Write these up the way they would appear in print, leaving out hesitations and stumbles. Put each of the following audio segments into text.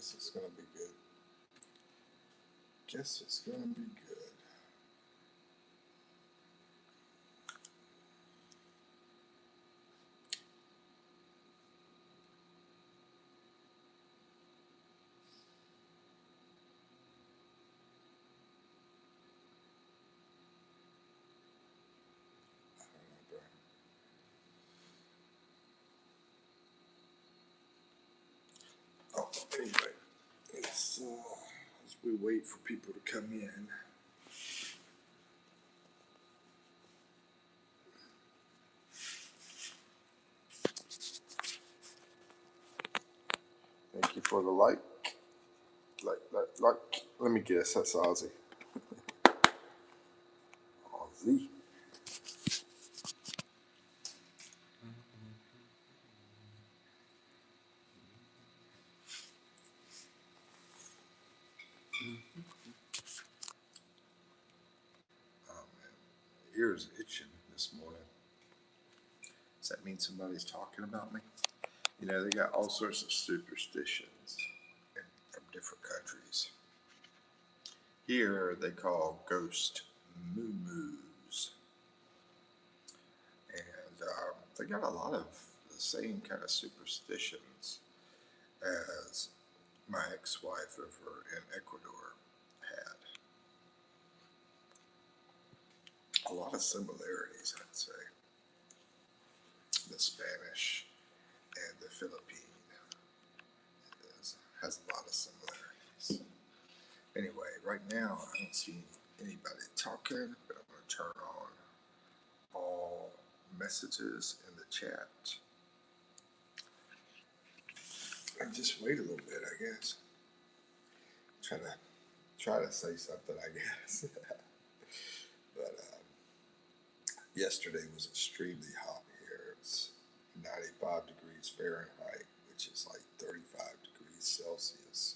guess it's gonna be good. Guess it's gonna be good. I don't know, bro. Oh, anyway, it's as we wait for people to come in. Thank you for the like. Like. Let me guess, that's Ozzy. Ozzy. Oh man, ears itching this morning. Does that mean somebody's talking about me? You know, they got all sorts of superstitions from different countries. Here they call ghost moo-moos. And they got a lot of the same kind of superstitions as my ex-wife over in Ecuador had. A lot of similarities, I'd say. The Spanish and the Philippine has a lot of similarities. Anyway, right now I don't see anybody talking, but I'm going to turn on all messages in the chat and just wait a little bit, I guess. Try to say something, I guess. But yesterday was extremely hot here. It's 95 degrees Fahrenheit, which is like 35 degrees Celsius.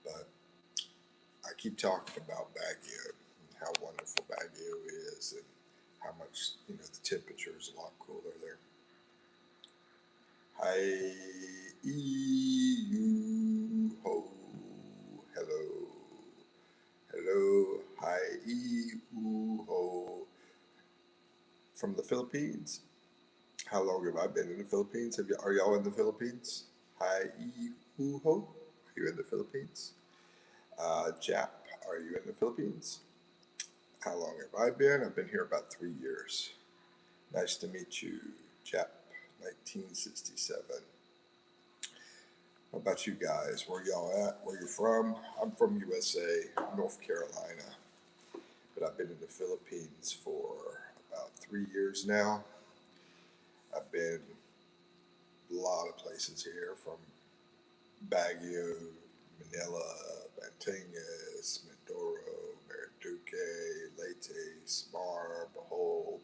But I keep talking about Baguio and how wonderful Baguio is and how much, the temperature is a lot cooler there. Hi, you ho, hello, hello, hi, you ho. From the Philippines. How long have I been in the Philippines? Are y'all in the Philippines? Hi, you ho. Are you in the Philippines? Jap, are you in the Philippines? How long have I been? I've been here about 3 years. Nice to meet you, Jap, 1967. How about you guys? Where y'all at? Where you from? I'm from USA, North Carolina. But I've been in the Philippines for about 3 years now. I've been a lot of places here, from Baguio, Manila, Batangas, Mindoro, Marinduque, Leyte, Samar, Bohol,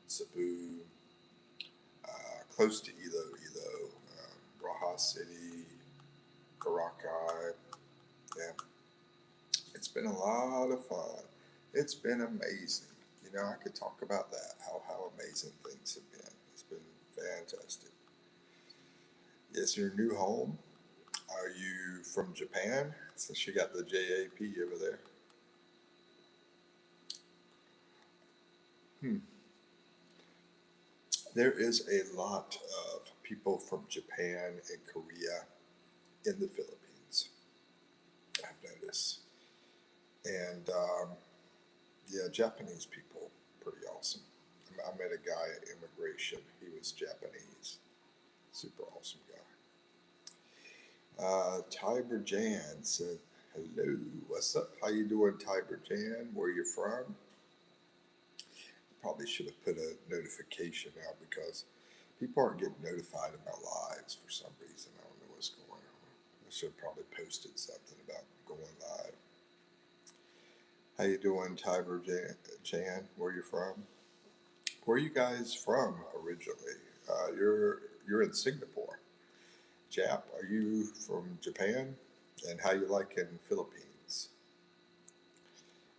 Cebu, close to Iloilo, Raja City, Boracay. Yeah, it's been a lot of fun. It's been amazing. I could talk about that, how amazing things have been. It's been fantastic. Is your new home? Are you from Japan? Since you got the JAP over there. There is a lot of people from Japan and Korea in the Philippines, I've noticed. And yeah, Japanese people, pretty awesome. I met a guy at immigration. He was Japanese. Super awesome guy. Tiber Jan said, hello, what's up? How you doing, Tiber Jan? Where you from? Probably should have put a notification out because people aren't getting notified about lives for some reason. I don't know what's going on. I should have probably posted something about going live. How you doing, Tiber Jan? Where you from? Where are you guys from originally? You're in Singapore. Jap, are you from Japan? And how you like in Philippines?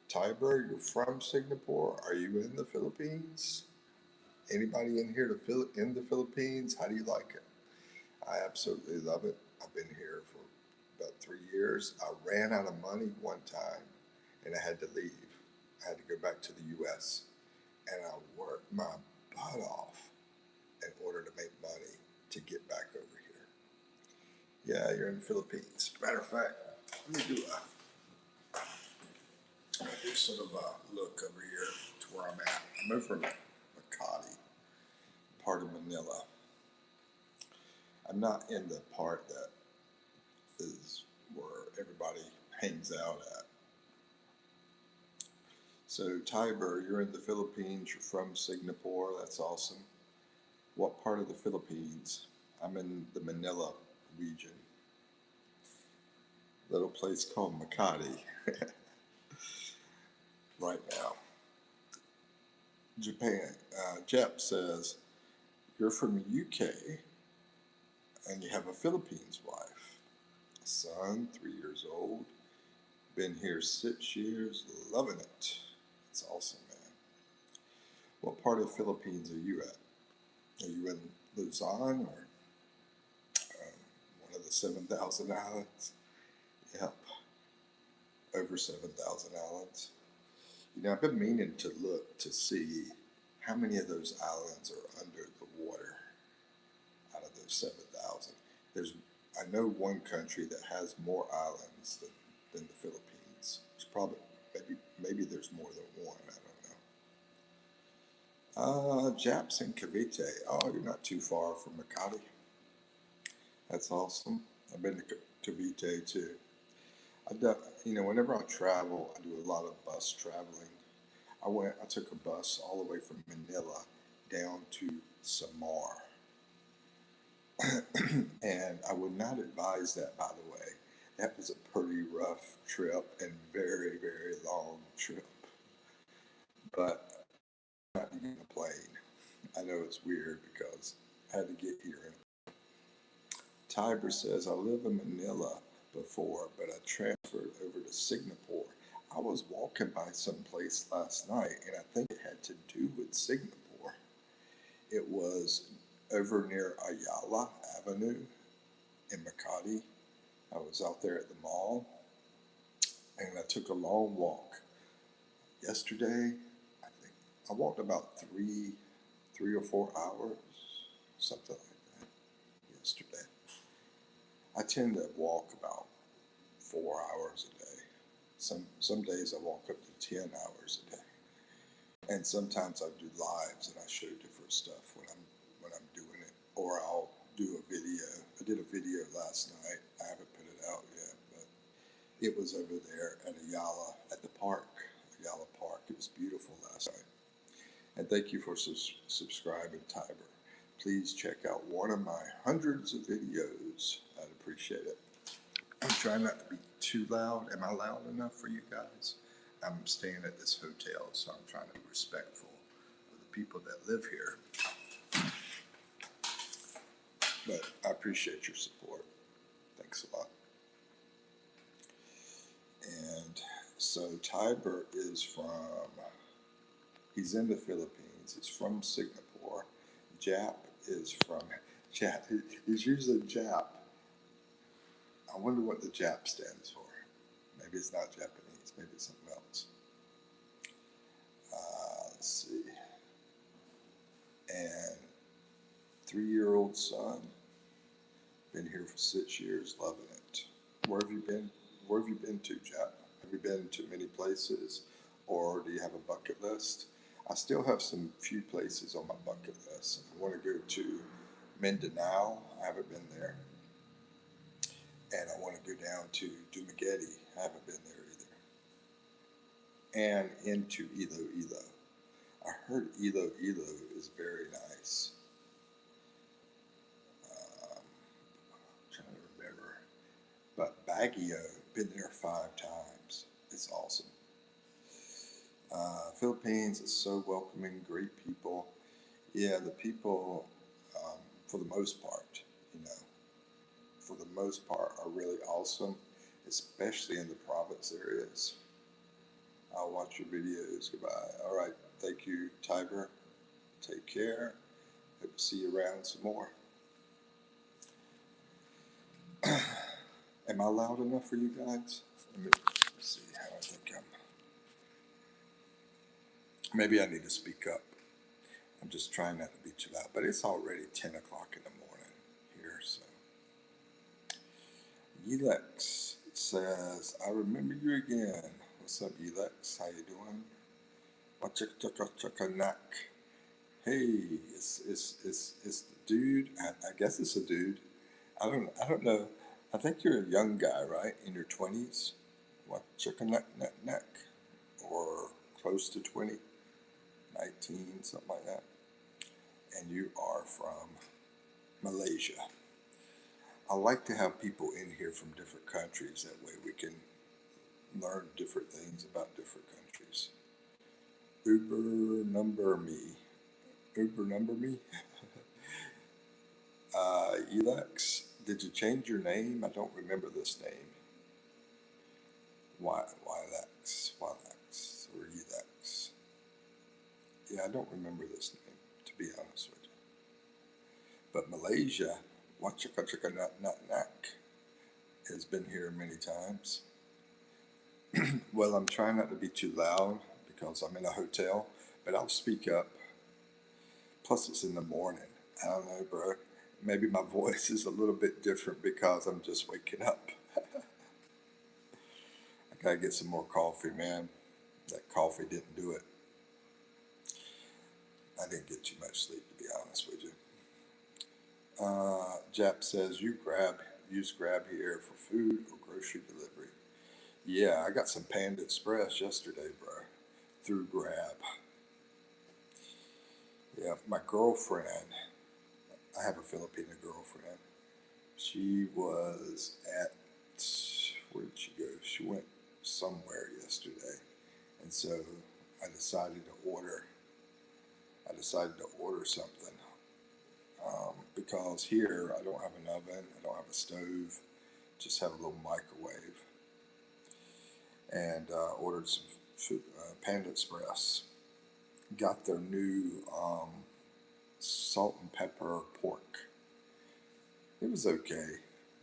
Tiber, you're from Singapore. Are you in the Philippines? Anybody in here in the Philippines? How do you like it? I absolutely love it. I've been here for about 3 years. I ran out of money one time and I had to leave. I had to go back to the US and I worked my butt off in order to make money to get back over here. Yeah, you're in the Philippines. Matter of fact, let me do sort of a look over here to where I'm at. I'm over in Makati, part of Manila. I'm not in the part that is where everybody hangs out at. So Tiber, you're in the Philippines, you're from Singapore, that's awesome. What part of the Philippines? I'm in the Manila region. Little place called Makati right now. Japan. Jep says, you're from UK and you have a Philippines wife. A son, 3 years old. Been here 6 years, loving it. It's awesome, man. What part of the Philippines are you at? Are you in Luzon or one of the 7,000 islands? Yep, over 7,000 islands. You know, I've been meaning to look to see how many of those islands are under the water out of those 7,000. I know one country that has more islands than the Philippines. It's probably, maybe there's more than one, I don't know. Japs in Cavite. Oh, you're not too far from Makati. That's awesome. I've been to Cavite too. Whenever I travel, I do a lot of bus traveling. I took a bus all the way from Manila down to Samar. And I would not advise that, by the way. That was a pretty rough trip and very, very long trip. But not to get in a plane. I know it's weird because I had to get here. Tiber says, I live in Manila before, but I transferred over to Singapore. I was walking by some place last night, and I think it had to do with Singapore. It was over near Ayala Avenue in Makati. I was out there at the mall, and I took a long walk. Yesterday, I think I walked about 3 or 4 hours, something like that, yesterday. I tend to walk about 4 hours a day. Some days I walk up to 10 hours a day. And sometimes I do lives and I show different stuff when I'm doing it. Or I'll do a video. I did a video last night. I haven't put it out yet, but it was over there at Ayala, at the park, Ayala Park. It was beautiful last night. And thank you for subscribing, Tiber. Please check out one of my hundreds of videos. I'd appreciate it. I'm trying not to be too loud. Am I loud enough for you guys? I'm staying at this hotel, so I'm trying to be respectful of the people that live here. But I appreciate your support. Thanks a lot. And so Tiber is he's in the Philippines. He's from Singapore. Jap is from, he's usually Jap. I wonder what the Jap stands for. Maybe it's not Japanese. Maybe it's something else. Let's see. And 3-year-old son. Been here for 6 years, loving it. Where have you been? Where have you been to, Jap? Have you been to many places, or do you have a bucket list? I still have some few places on my bucket list. I want to go to Mindanao. I haven't been there. And I want to go down to Dumaguete. I haven't been there either. And into Iloilo. I heard Iloilo is very nice. I'm trying to remember. But Baguio, been there 5 times. It's awesome. Philippines is so welcoming, great people. Yeah, the people, for the most part, for the most part, are really awesome, especially in the province areas. I'll watch your videos. Goodbye. All right. Thank you, Tiber. Take care. Hope to see you around some more. And Am I loud enough for you guys? Let's see how I think I'm. Maybe I need to speak up. I'm just trying not to be too loud, but it's already 10 o'clock in the morning here, so. Elex says, I remember you again. What's up, Elex? How you doing? Wachakanak. Hey, it's the dude. I guess it's a dude. I don't know. I think you're a young guy, right? In your 20s? Wachakanak, or close to 20, 19, something like that. And you are from Malaysia. I like to have people in here from different countries. That way we can learn different things about different countries. Uber number me. Elex, did you change your name? I don't remember this name. Wilex, or Elex. Yeah, I don't remember this name, to be honest with you. But Malaysia, Wachakanak, has been here many times. Well, I'm trying not to be too loud because I'm in a hotel, but I'll speak up. Plus, it's in the morning. I don't know, bro. Maybe my voice is a little bit different because I'm just waking up. I gotta get some more coffee, man. That coffee didn't do it. I didn't get too much sleep, to be honest with you. Jap says, use Grab here for food or grocery delivery. Yeah, I got some Panda Express yesterday, bro, through Grab. Yeah, my girlfriend, I have a Filipino girlfriend. She was at, where did she go? She went somewhere yesterday. And so I decided to order something. Because here I don't have an oven, I don't have a stove, just have a little microwave. And ordered some food, Panda Express. Got their new salt and pepper pork. It was okay,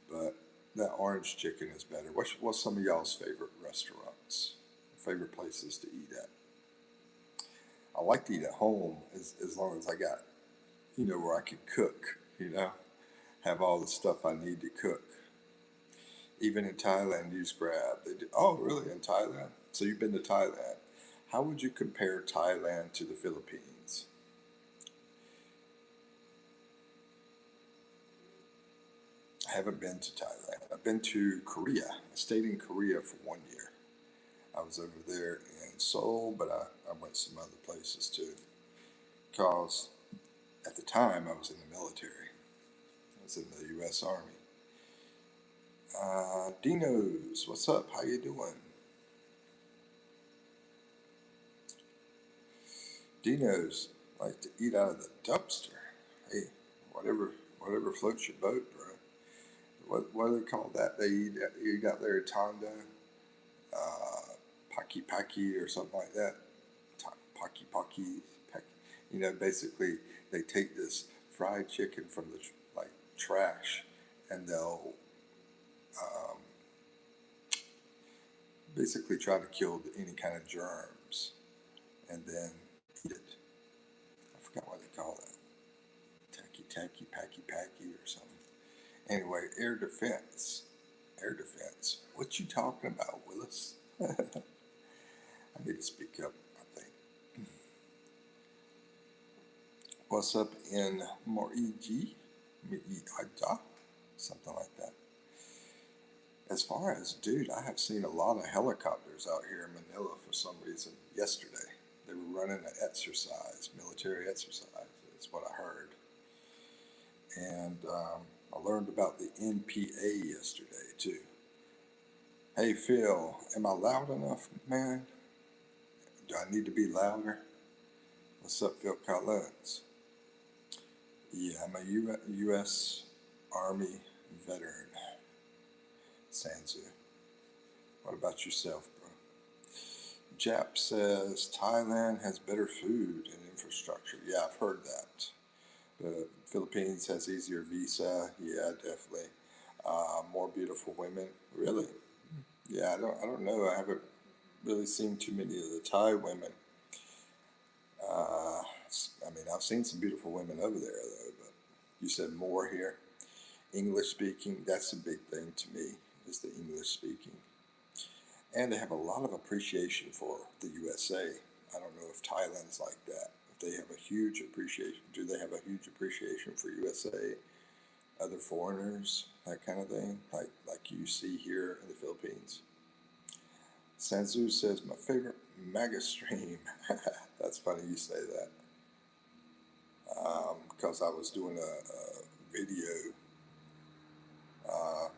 but that orange chicken is better. What's some of y'all's favorite restaurants, favorite places to eat at? I like to eat at home as long as I got, where I can cook, have all the stuff I need to cook. Even in Thailand, use Grab. They do. Oh, really? In Thailand? So you've been to Thailand. How would you compare Thailand to the Philippines? I haven't been to Thailand. I've been to Korea. I stayed in Korea for 1 year. I was over there in Seoul, but I went some other places too. Because at the time I was in the military. I was in the U.S. Army. Dinos, what's up? How you doing? Dinos like to eat out of the dumpster. Hey, whatever floats your boat, bro. What do they call that? They eat out there at Tondo, Paki or something like that. Paki. Basically they take this fried chicken from the trash, and they'll basically try to kill any kind of germs, and then eat it. I forgot what they call that. Tacky, packy, or something. Anyway, air defense. What you talking about, Willis? I need to speak up, I think. What's up in Moriji? Something like that. As far as, dude, I have seen a lot of helicopters out here in Manila for some reason yesterday. They were running an military exercise, is what I heard. And I learned about the NPA yesterday, too. Hey, Phil, am I loud enough, man? Do I need to be louder? What's up, Phil Collins? Yeah, I'm a U.S. Army veteran. Sansu. What about yourself, bro? Jap says Thailand has better food and infrastructure. Yeah, I've heard that. The Philippines has easier visa. Yeah, definitely. More beautiful women, really. Yeah, I don't know. I haven't really seen too many of the Thai women. Uh, I mean, I've seen some beautiful women over there, though. But you said more here. English speaking, that's a big thing to me. Is the English speaking, and they have a lot of appreciation for the USA. I don't know if Thailand's like that. If they have a huge appreciation, do they have a huge appreciation for USA? Other foreigners, that kind of thing, like you see here in the Philippines. Sanzu says my favorite mega stream. That's funny you say that. Because I was doing a video uh,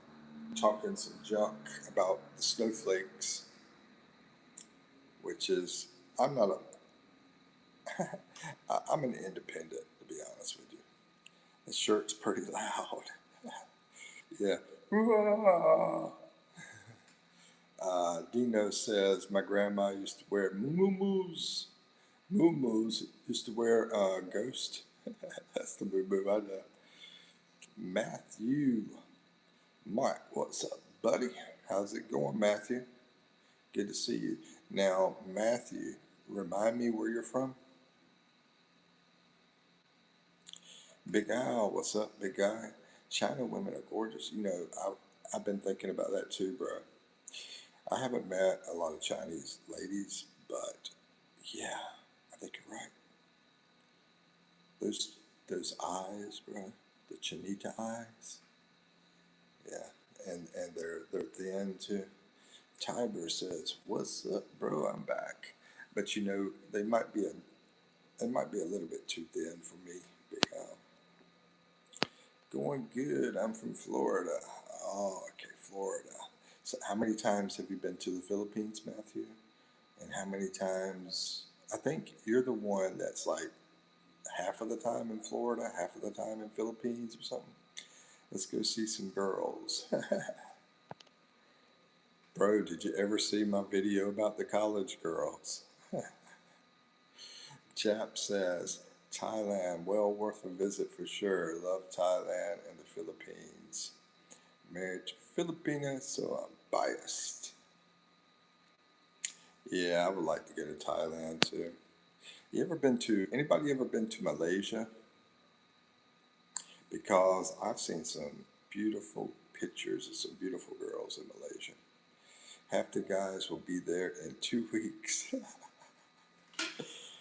talking some junk about the snowflakes, which is I'm not a I'm an independent, to be honest with you. The shirt's pretty loud. Yeah. Dino says my grandma used to wear moo-moos. Moo-moos used to wear Ghost. That's the moo-moo I know. Matthew. Mike, what's up, buddy? How's it going, Matthew? Good to see you. Now, Matthew, remind me where you're from? Big Al, what's up, big guy? China women are gorgeous. You know, I've been thinking about that too, bro. I haven't met a lot of Chinese ladies, but yeah, I think you're right. Those eyes, bro, the chinita eyes. Yeah, and they're thin too. Tiber says, "What's up, bro? I'm back." But you know, they might be a little bit too thin for me. Big Al. Going good. I'm from Florida. Oh, okay, Florida. So, how many times have you been to the Philippines, Matthew? And how many times? I think you're the one that's like half of the time in Florida, half of the time in Philippines or something. Let's go see some girls. Bro, did you ever see my video about the college girls? Chap says, Thailand, well worth a visit for sure. Love Thailand and the Philippines. Married to Filipina, so I'm biased. Yeah, I would like to go to Thailand too. Anybody ever been to Malaysia? Because I've seen some beautiful pictures of some beautiful girls in Malaysia. Half the guys will be there in 2 weeks.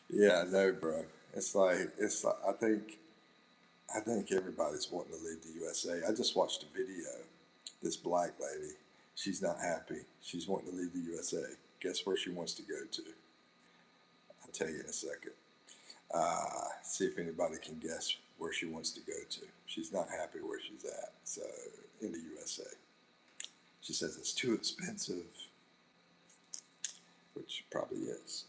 Yeah, I know, bro. It's like I think everybody's wanting to leave the USA. I just watched a video. This black lady, she's not happy. She's wanting to leave the USA. Guess where she wants to go to? I'll tell you in a second. See if anybody can guess where she wants to go to. She's not happy where she's at. So in the USA, she says it's too expensive, which probably is.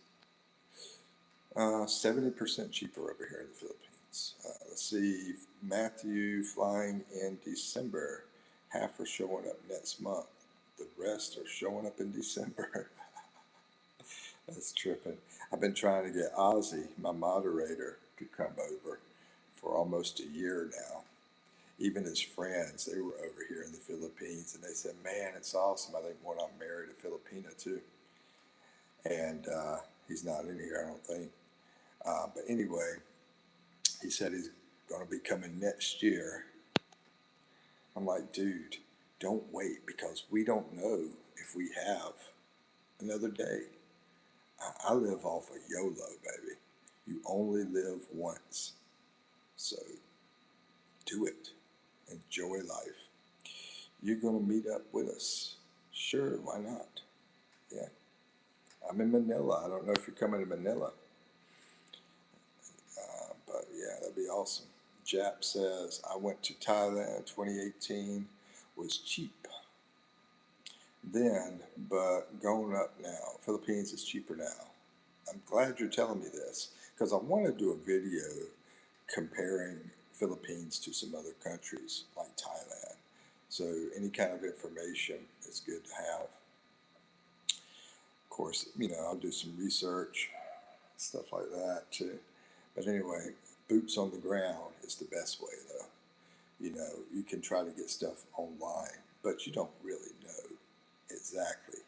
70% cheaper over here in the Philippines. Let's see, Matthew flying in December. Half are showing up next month. The rest are showing up in December. That's tripping. I've been trying to get Ozzy, my moderator, to come over for almost a year now. Even his friends, they were over here in the Philippines, and they said, "Man, it's awesome." I think one of them married a Filipina too, and he's not in here, I don't think. But anyway, he said he's going to be coming next year. I'm like, dude, don't wait because we don't know if we have another day. I live off of YOLO, baby. You only live once. So do it. Enjoy life. You're going to meet up with us. Sure, why not? Yeah. I'm in Manila. I don't know if you're coming to Manila. But yeah, that'd be awesome. Jap says, I went to Thailand 2018, was cheap then, but going up now. Philippines is cheaper now. I'm glad you're telling me this because I want to do a video comparing Philippines to some other countries like Thailand. So any kind of information is good to have. Of course, you know, I'll do some research, stuff like that too. But anyway, boots on the ground is the best way though. You can try to get stuff online, but you don't really know exactly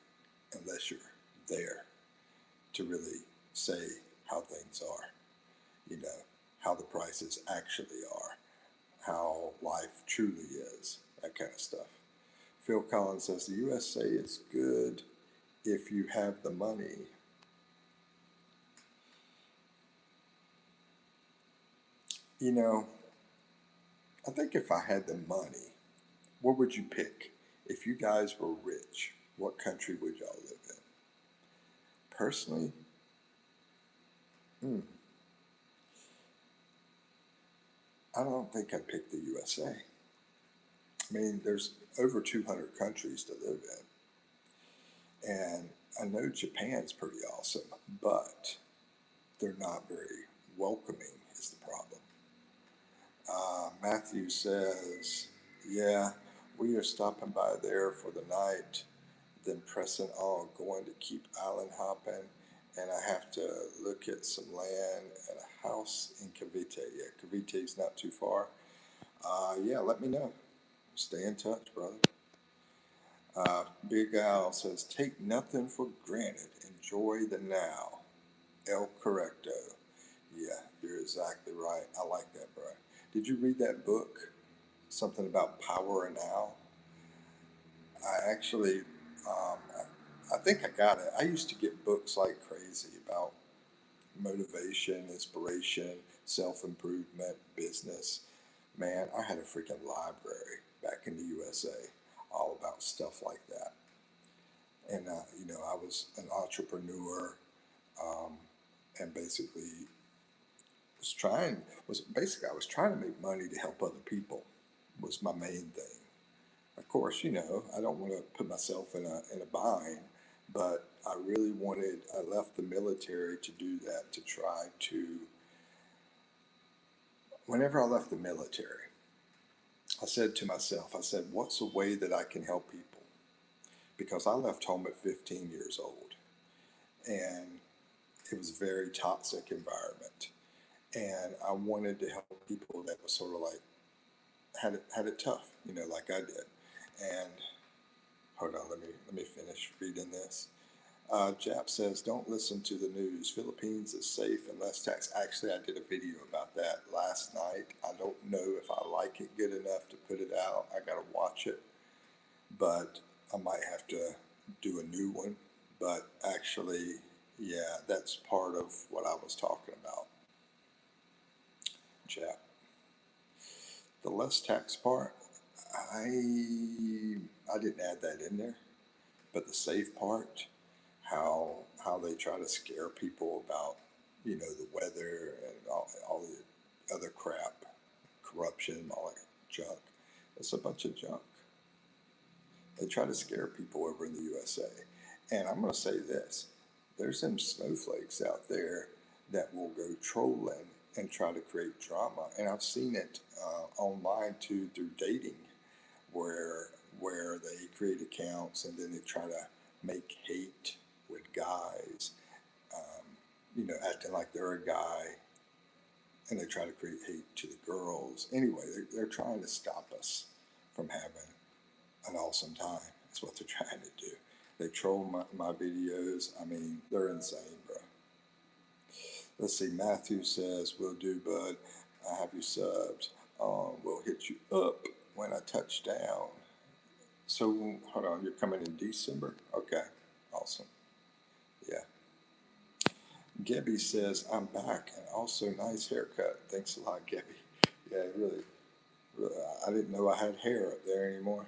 unless you're there to really say how things are, you know, how the prices actually are, how life truly is, that kind of stuff. Phil Collins says the USA is good if you have the money. You know, I think if I had the money, what would you pick? If you guys were rich, what country would y'all live in? Personally, hmm, I don't think I'd pick the USA. I mean, there's over 200 countries to live in. And I know Japan's pretty awesome, but they're not very welcoming, is the problem. Matthew says, yeah, we are stopping by there for the night, then pressing on, going to keep island hopping, and I have to look at some land and a house in Cavite. Yeah, Cavite's not too far. Yeah, let me know. Stay in touch, brother. Big Al says, take nothing for granted. Enjoy the now. El Correcto. Yeah, you're exactly right. I like that, bro. Did you read that book? Something about power now? I actually, I think I got it. I used to get books like crazy about motivation, inspiration, self improvement, business. Man, I had a freaking library back in the USA all about stuff like that. And, I was an entrepreneur, um, and basically I was trying to make money to help other people was my main thing. Of course, I don't want to put myself in a bind, but I left the military to do that, to try to, whenever I left the military, I said to myself, I said, what's a way that I can help people? Because I left home at 15 years old, and it was a very toxic environment. And I wanted to help people that was sort of like, had it tough, like I did. And hold on, let me finish reading this. Jap says, don't listen to the news. Philippines is safe and less tax. Actually, I did a video about that last night. I don't know if I like it good enough to put it out. I got to watch it, but I might have to do a new one. But actually, yeah, that's part of what I was talking about, Jap. The less tax part, I didn't add that in there, but the safe part, how they try to scare people about the weather and all the other crap, corruption, all that junk. It's a bunch of junk. They try to scare people over in the USA, and I'm going to say this: there's some snowflakes out there that will go trolling and try to create drama, and I've seen it online too through dating, where they create accounts and then they try to make hate with guys, acting like they're a guy, and they try to create hate to the girls. Anyway, they're trying to stop us from having an awesome time. That's what they're trying to do. They troll my videos. I mean, they're insane, bro. Let's see. Matthew says, "Will do, bud. I have you subbed. We'll hit you up when I touch down." So hold on, you're coming in December? Okay, awesome. Yeah. Gabby says, I'm back and also nice haircut. Thanks a lot, Gabby. Yeah, really, really, I didn't know I had hair up there anymore.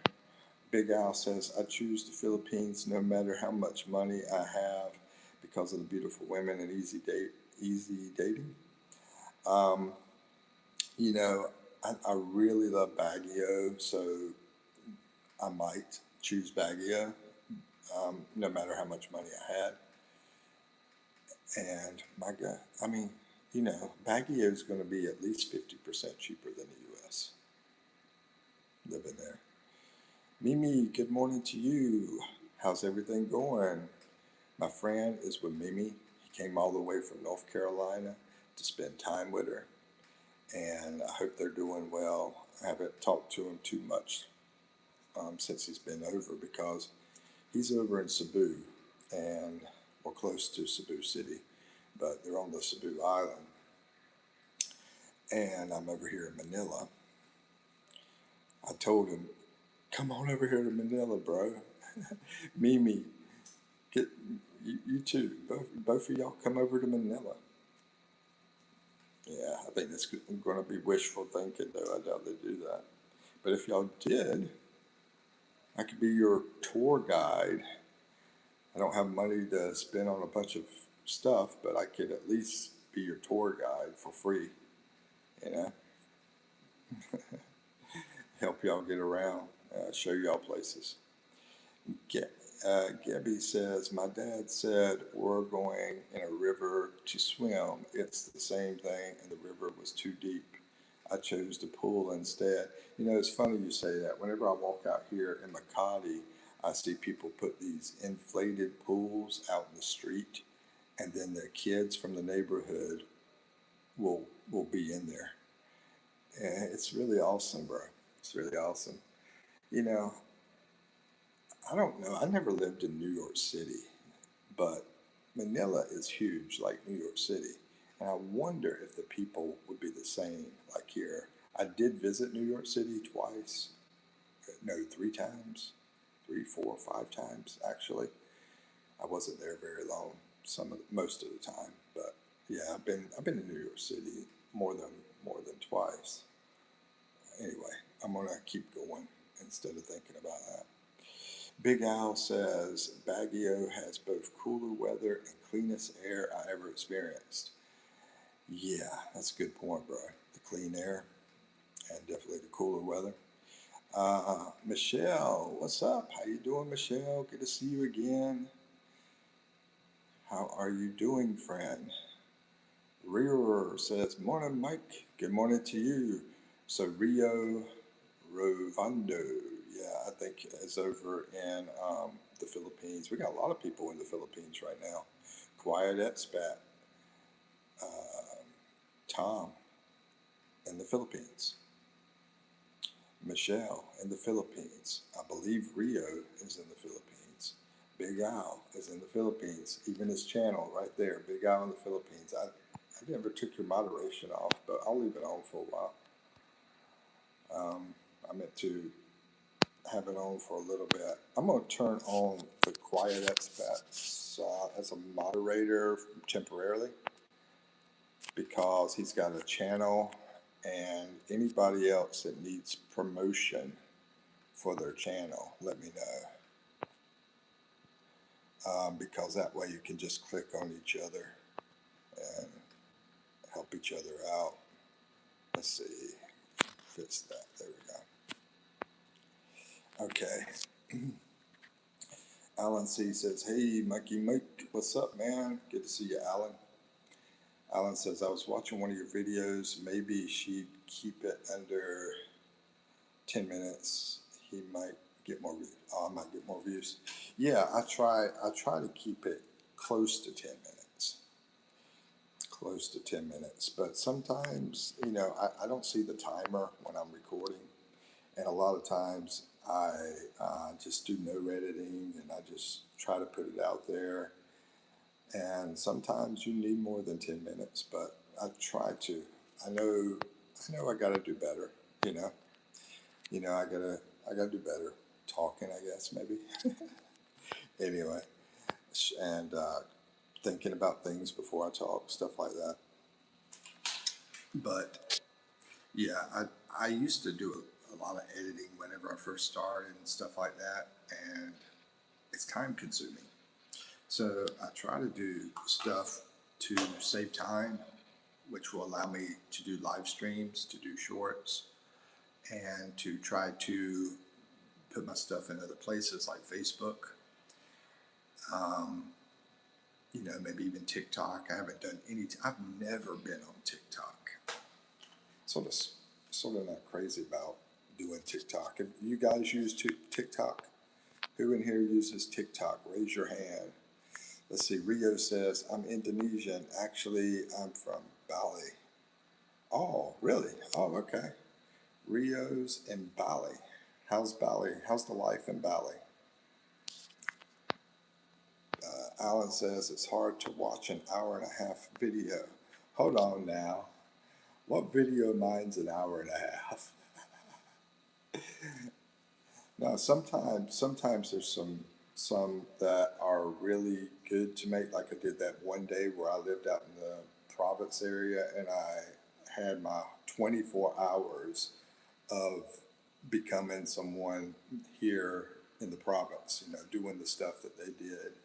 Big Al says, I choose the Philippines no matter how much money I have because of the beautiful women and easy dating. Um, you know, I really love Baguio, so I might choose Baguio, no matter how much money I had. And my God, I mean, Baguio is going to be at least 50% cheaper than the U.S. living there. Mimi, good morning to you. How's everything going? My friend is with Mimi. He came all the way from North Carolina to spend time with her, and I hope they're doing well. I haven't talked to him too much since he's been over, because he's over in Cebu, and we're close to Cebu City, but they're on the Cebu Island, and I'm over here in Manila. I told him, come on over here to Manila, bro. Mimi, get you too. Both of y'all come over to Manila. Yeah, I think that's going to be wishful thinking, though. I doubt they do that. But if y'all did, I could be your tour guide. I don't have money to spend on a bunch of stuff, but I could at least be your tour guide for free. You know, help y'all get around, show y'all places. Gabby says, my dad said we're going in a river to swim. It's the same thing, and the river was too deep. I chose the pool instead. You know, it's funny you say that. Whenever I walk out here in Makati, I see people put these inflated pools out in the street, and then the kids from the neighborhood will be in there. And it's really awesome, bro. It's really awesome. You know, I don't know. I never lived in New York City, but Manila is huge, like New York City. And I wonder if the people would be the same like here. I did visit New York City twice. No, 3 times. 3, 4, 5 times, actually. I wasn't there very long, most of the time. But yeah, I've been in New York City more than twice. Anyway, I'm gonna keep going instead of thinking about that. Big Al says Baguio has both cooler weather and cleanest air I ever experienced. Yeah, that's a good point, bro. The clean air and definitely the cooler weather. Michelle, what's up? How you doing, Michelle? Good to see you again. How are you doing, friend? Rio says, morning, Mike. Good morning to you. So Rio Rovando, yeah, I think is over in the Philippines. We got a lot of people in the Philippines right now. Quiet Expat, Tom in the Philippines, Michelle in the Philippines. I believe Rio is in the Philippines. Big Al is in the Philippines. Even his channel right there, Big Al in the Philippines. I never took your moderation off, but I'll leave it on for a while. I meant to have it on for a little bit. I'm going to turn on the Quiet Expat as a moderator temporarily, because he's got a channel, and anybody else that needs promotion for their channel, let me know. Because that way you can just click on each other and help each other out. Let's see. Fix that. There we go. Okay. Alan C says, hey, Mikey Mike, what's up, man? Good to see you, Alan. Alan says, I was watching one of your videos. Maybe she'd keep it under 10 minutes. He might get more views. I might get more views. Yeah, I try to keep it close to 10 minutes. Close to 10 minutes. But sometimes, you know, I don't see the timer when I'm recording. And a lot of times I just do no editing, and I just try to put it out there. And sometimes you need more than 10 minutes, but I try to. I know I got to do better, you know. I got to do better talking, I guess, maybe. Anyway, and thinking about things before I talk, stuff like that. But yeah, I used to do a lot of editing whenever I first started and stuff like that, and it's time consuming. So I try to do stuff to save time, which will allow me to do live streams, to do shorts, and to try to put my stuff in other places like Facebook. Maybe even TikTok. I haven't done I've never been on TikTok. Sort of not crazy about doing TikTok. If you guys use TikTok, who in here uses TikTok? Raise your hand. Let's see. Rio says, I'm Indonesian. Actually, I'm from Bali. Oh, really? Oh, okay. Rio's in Bali. How's Bali? How's the life in Bali? Alan says it's hard to watch an hour and a half video. Hold on now. What video mine's an hour and a half? Now, sometimes there's some that are really good to make. Like I did that one day where I lived out in the province area, and I had my 24 hours of becoming someone here in the province. You know, doing the stuff that they did.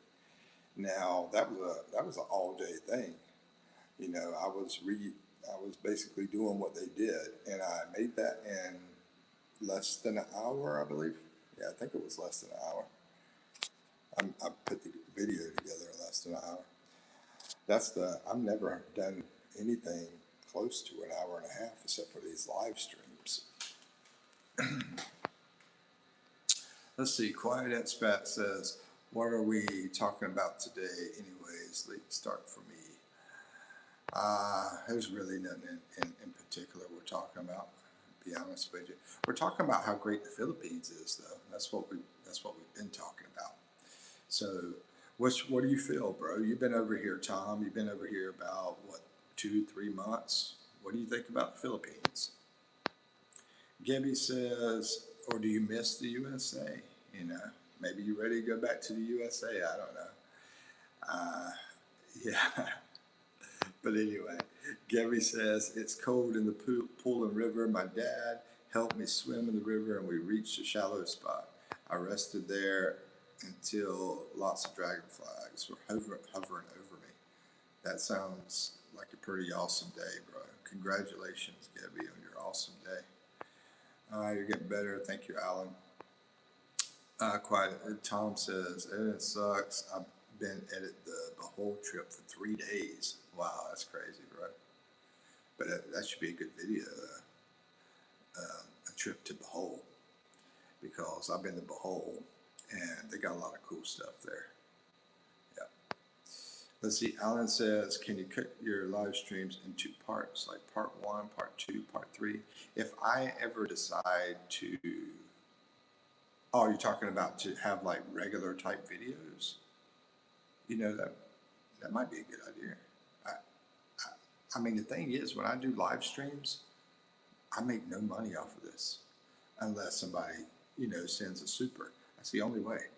Now that was an all day thing. You know, I was basically doing what they did, and I made that in less than an hour, I believe. Yeah, I think it was less than an hour. I put the video together in less than an hour. I've never done anything close to an hour and a half except for these live streams. Let's see, Quiet Expat says, what are we talking about today anyways? Let's start for me. There's really nothing in particular we're talking about, to be honest with you. We're talking about how great the Philippines is, though. That's what we've been talking about. So, what do you feel, bro? You've been over here, Tom. You've been over here about, what, 2-3 months? What do you think about the Philippines? Gibby says, or do you miss the USA? You know, maybe you're ready to go back to the USA. I don't know. Yeah. But anyway, Gabby says, it's cold in the pool and river. My dad helped me swim in the river, and we reached a shallow spot. I rested there until lots of dragonflies were hovering over me. That sounds like a pretty awesome day, bro. Congratulations, Gabby, on your awesome day. You're getting better. Thank you, Alan. Tom says, it sucks. I've been at the whole trip for 3 days. Wow, that's crazy, bro. But that should be a good video, a trip to Bohol, because I've been to Bohol, and they got a lot of cool stuff there. Yeah. Let's see, Alan says, can you cut your live streams into parts, like part 1, part 2, part 3? If I ever decide to, oh, you're talking about to have like regular type videos? You know, that might be a good idea. I mean, the thing is, when I do live streams, I make no money off of this unless somebody, you know, sends a super. That's the only way.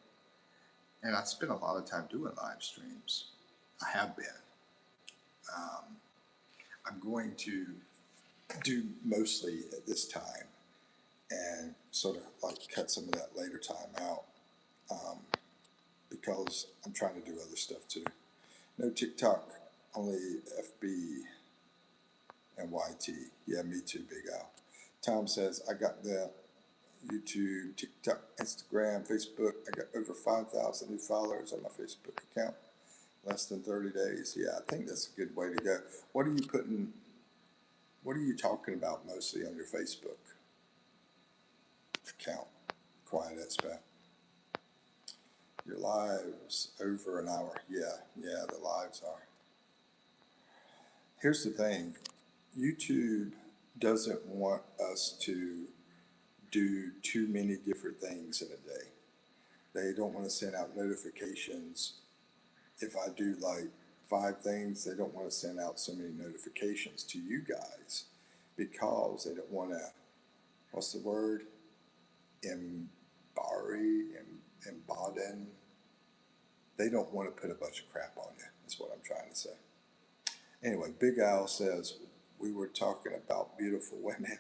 And I spend a lot of time doing live streams. I have been. I'm going to do mostly at this time and sort of like cut some of that later time out because I'm trying to do other stuff too. No TikTok, only FB and YT. Yeah, me too, Big Al. Tom says, I got the YouTube, TikTok, Instagram, Facebook. I got over 5,000 new followers on my Facebook account. Less than 30 days. Yeah, I think that's a good way to go. What are you talking about mostly on your Facebook account? Quiet Expat. Your lives over an hour. Yeah, the lives are. Here's the thing. YouTube doesn't want us to do too many different things in a day. They don't want to send out notifications. If I do like 5 things, they don't want to send out so many notifications to you guys because they don't want to, what's the word? Emboden. They don't want to put a bunch of crap on you, is what I'm trying to say. Anyway, Big Al says, we were talking about beautiful women.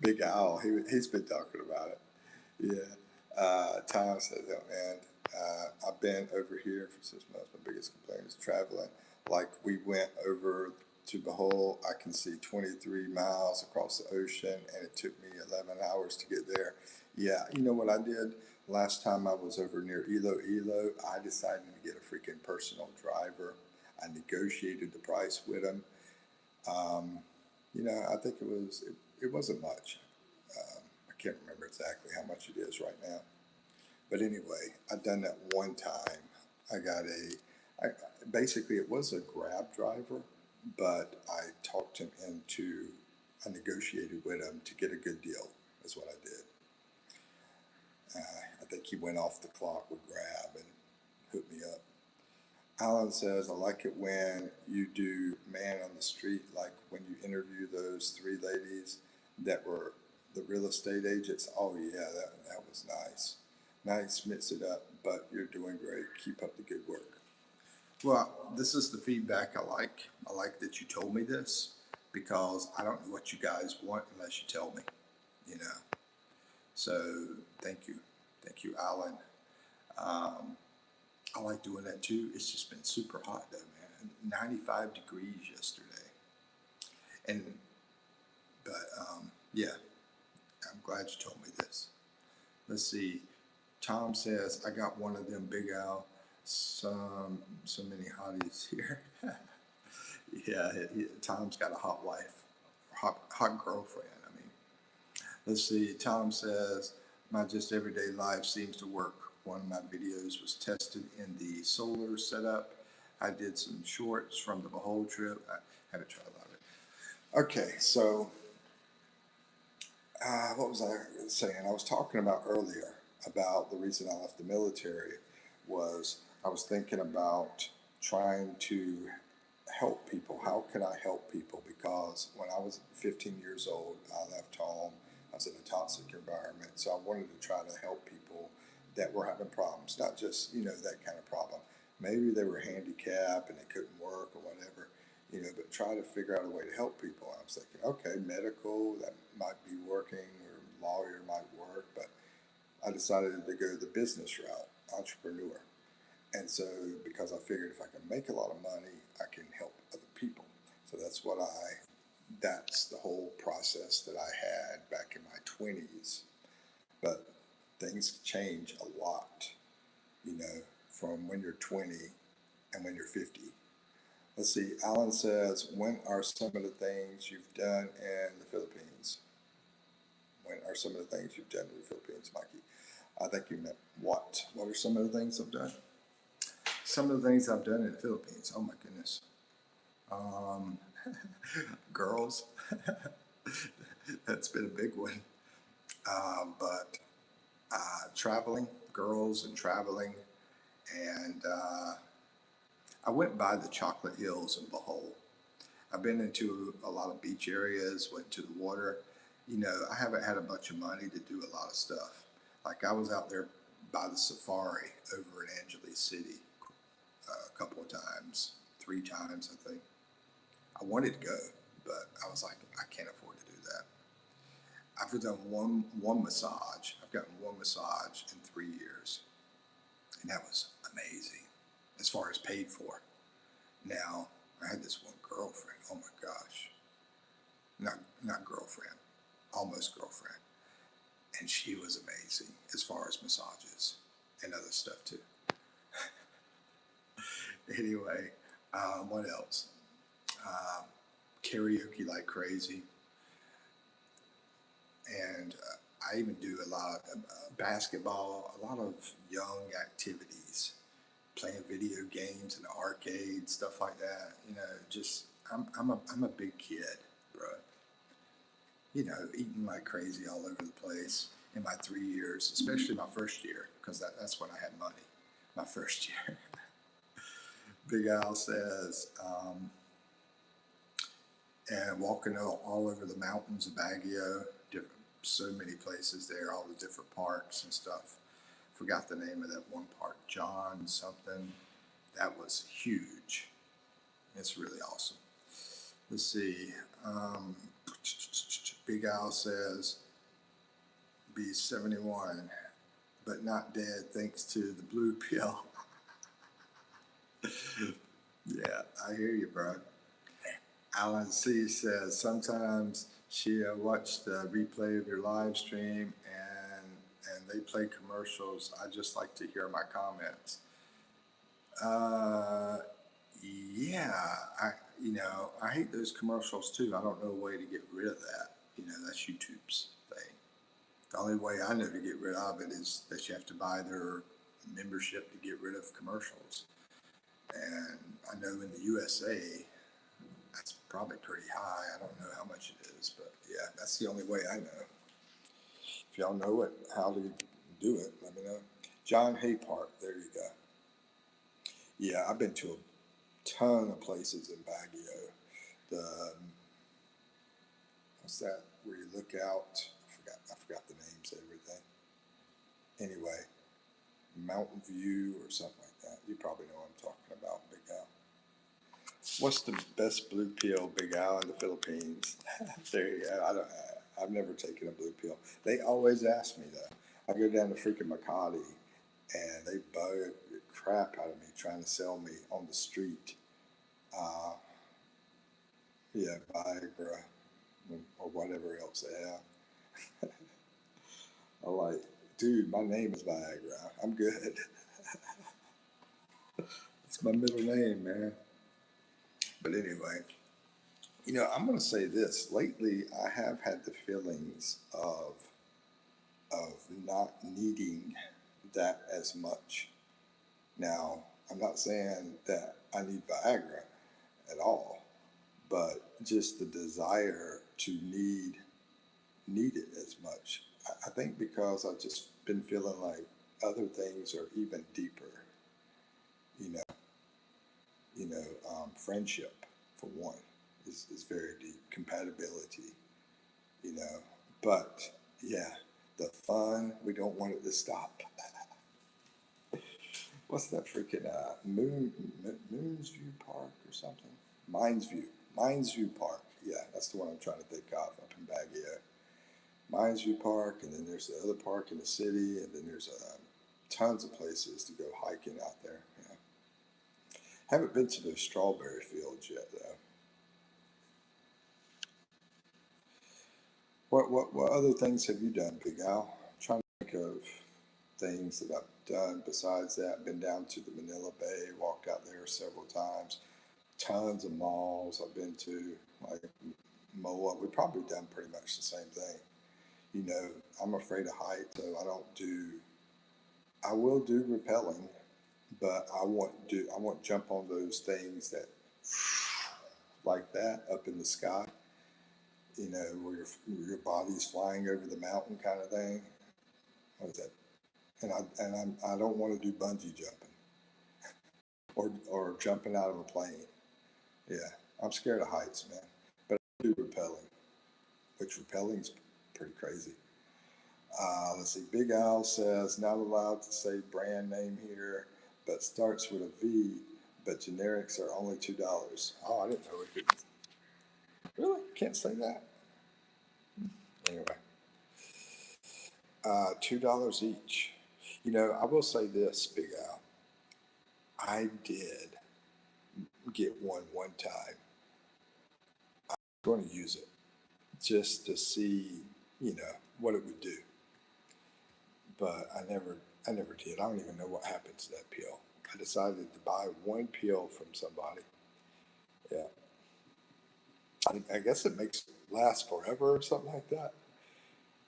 Big Al, he's been talking about it. Yeah. Tom says, oh man, I've been over here for 6 months. My biggest complaint is traveling. Like we went over to Bohol, I can see 23 miles across the ocean, and it took me 11 hours to get there. Yeah, you know what I did? Last time I was over near Iloilo, I decided to get a freaking personal driver. I negotiated the price with him. You know, I think it wasn't much. I can't remember exactly how much it is right now. But anyway, I've done that one time. Basically it was a Grab driver, but I talked him into I negotiated with him to get a good deal. That's what I did. I think he went off the clock with Grab and hooked me up. Alan says, I like it when you do man on the street, like when you interview those three ladies that were the real estate agents. Oh yeah, that was nice. Nice, mix it up, but you're doing great. Keep up the good work. Well, this is the feedback I like. I like that you told me this because I don't know what you guys want unless you tell me, you know. So thank you. Thank you, Alan. I like doing that too. It's just been super hot though, man. 95 degrees yesterday. And, but yeah, I'm glad you told me this. Let's see. Tom says, I got one of them Big Al. So many hotties here. Yeah, Tom's got a hot wife, hot girlfriend. I mean, let's see. Tom says, my just everyday life seems to work. One of my videos was tested in the solar setup. I did some shorts from the Behold trip. I haven't tried a lot of it. Okay, so what was I saying? I was talking about earlier about the reason I left the military was I was thinking about trying to help people. How could I help people? Because when I was 15 years old, I left home. I was in a toxic environment. So I wanted to try to help people that were having problems, not just, that kind of problem. Maybe they were handicapped and they couldn't work or whatever, but try to figure out a way to help people. I was thinking, okay, medical, that might be working, or lawyer might work, but I decided to go the business route, entrepreneur. And so, because I figured if I can make a lot of money, I can help other people. So that's the whole process that I had back in my 20s. But things change a lot, from when you're 20 and when you're 50. Let's see, Alan says, when are some of the things you've done in the Philippines? When are some of the things you've done in the Philippines, Mikey? I think you meant what? What are some of the things I've done? Some of the things I've done in the Philippines. Oh my goodness. Girls. That's been a big one. But traveling, girls and traveling. And I went by the Chocolate Hills in Bohol. I've been into a lot of beach areas, went to the water. I haven't had a bunch of money to do a lot of stuff. Like I was out there by the safari over in Angeles City a couple of times, 3 times, I think. I wanted to go, but I was like, I can't afford to do that. I've done one massage. I've gotten one massage in 3 years, and that was amazing as far as paid for. Now, I had this one girlfriend. Oh my gosh. Not girlfriend, almost girlfriend. And she was amazing as far as massages and other stuff too. Anyway, what else? Karaoke like crazy. And I even do a lot of basketball, a lot of young activities, playing video games in the arcade, stuff like that. I'm a big kid, bro. Eating like crazy all over the place in my 3 years, especially my first year, because that's when I had money, my first year. Big Al says, and walking all over the mountains of Baguio, so many places there, all the different parks and stuff. Forgot the name of that one park, John something. That was huge. It's really awesome. Let's see. Big Al says, be 71, but not dead thanks to the blue pill. Yeah, I hear you, bro. Alan C says, sometimes she watched the replay of your live stream and they play commercials. I just like to hear my comments. Yeah, I hate those commercials too. I don't know a way to get rid of that. That's YouTube's thing. The only way I know to get rid of it is that you have to buy their membership to get rid of commercials. And I know in the USA, That's probably pretty high. I don't know how much it is, but yeah, that's the only way I know. If y'all know it, how to do it, let me know. John Hay Park, there you go. Yeah, I've been to a ton of places in Baguio. The what's that? Where you look out? I forgot the names of everything. Anyway, Mountain View or something like that. You probably know what I'm talking about, Big Al. What's the best blue pill, Big Al, in the Philippines? There you go. I've never taken a blue pill. They always ask me that. I go down to freaking Makati, and they bug the crap out of me trying to sell me on the street. Uh, yeah, Viagra or whatever else they have. I'm like, dude, my name is Viagra. I'm good. It's my middle name, man. But anyway, I'm going to say this. Lately, I have had the feelings of not needing that as much. Now, I'm not saying that I need Viagra at all, but just the desire to need it as much. I think because I've just been feeling like other things are even deeper. You know, friendship for one is very deep. Compatibility, you know, but yeah, the fun, we don't want it to stop. What's that freaking Moon's View Park or something? Mines View Park. Yeah, that's the one I'm trying to think of up in Baguio. Mines View Park, and then there's the other park in the city, and then there's tons of places to go hiking out there. Yeah. Haven't been to those strawberry fields yet, though. What other things have you done, Big Al? I'm trying to think of things that I've done besides that. Been down to the Manila Bay, walked out there several times. Tons of malls I've been to, like MOA. We've probably done pretty much the same thing. I'm afraid of heights, so I don't do. I will do rappelling, but I want to jump on those things that like that up in the sky. Where your body's flying over the mountain kind of thing. What is that? I don't want to do bungee jumping or jumping out of a plane. Yeah, I'm scared of heights, man. But I do rappelling, which rappelling's pretty crazy. Let's see. Big Al says not allowed to say brand name here, but starts with a V. But generics are only $2. Oh, I didn't know we could. Really? Can't say that. Anyway, $2 each. I will say this, Big Al. I did get one time. I'm going to use it just to see, what it would do. But I never did. I don't even know what happened to that pill. I decided to buy one pill from somebody. Yeah, I guess it makes it last forever or something like that.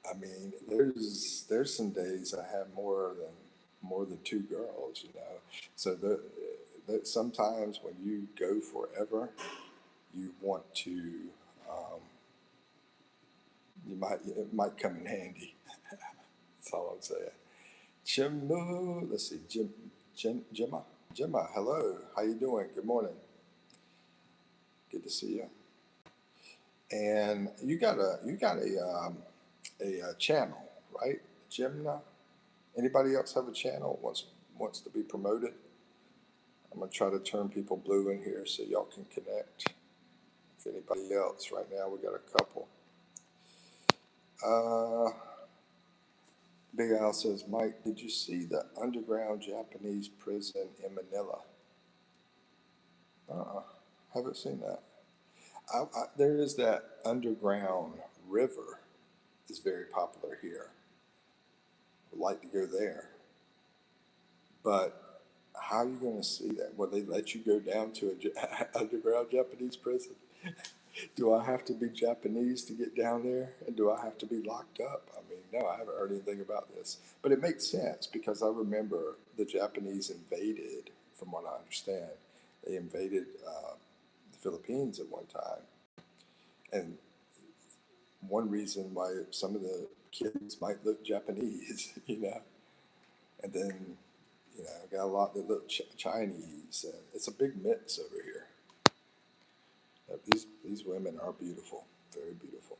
I mean, there's some days I have more than two girls, So sometimes when you go forever, you want to, um, it might come in handy. That's all I'm saying. Let's see, Gemma, hello. How you doing? Good morning. Good to see you. And you got a channel, right, Gemma? Anybody else have a channel wants to be promoted? I'm gonna try to turn people blue in here so y'all can connect. If anybody else, right now we got a couple. Uh, Big Al says, Mike, did you see the underground Japanese prison in Manila? Haven't seen that. There is that underground river is very popular here. Would like to go there, but how are you going to see that? Will they let you go down to a underground Japanese prison? Do I have to be Japanese to get down there, and do I have to be locked up? I mean, no, I haven't heard anything about this, but it makes sense because I remember the Japanese invaded, from what I understand, they invaded the Philippines at one time. And one reason why some of the kids might look Japanese, and then, got a lot that look Chinese. It's a big mix over here. These women are beautiful, very beautiful.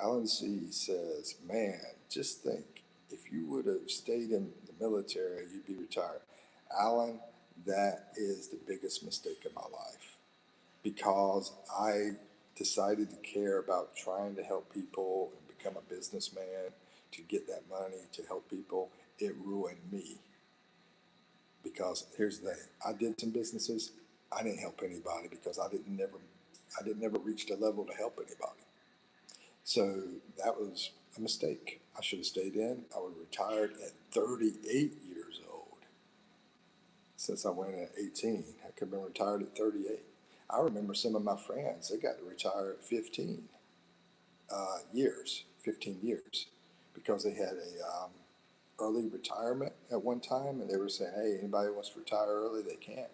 Alan C. says, man, just think, if you would have stayed in the military, you'd be retired. Alan, that is the biggest mistake of my life, because I decided to care about trying to help people and become a businessman to get that money to help people. It ruined me, because here's the thing: I did some businesses. I didn't help anybody because I didn't never reach the level to help anybody. So that was a mistake. I should have stayed in. I would have retired at 38 years old. Since I went at 18, I could have been retired at 38. I remember some of my friends, they got to retire at 15 15 years, because they had a early retirement at one time, and they were saying, hey, anybody wants to retire early, they can.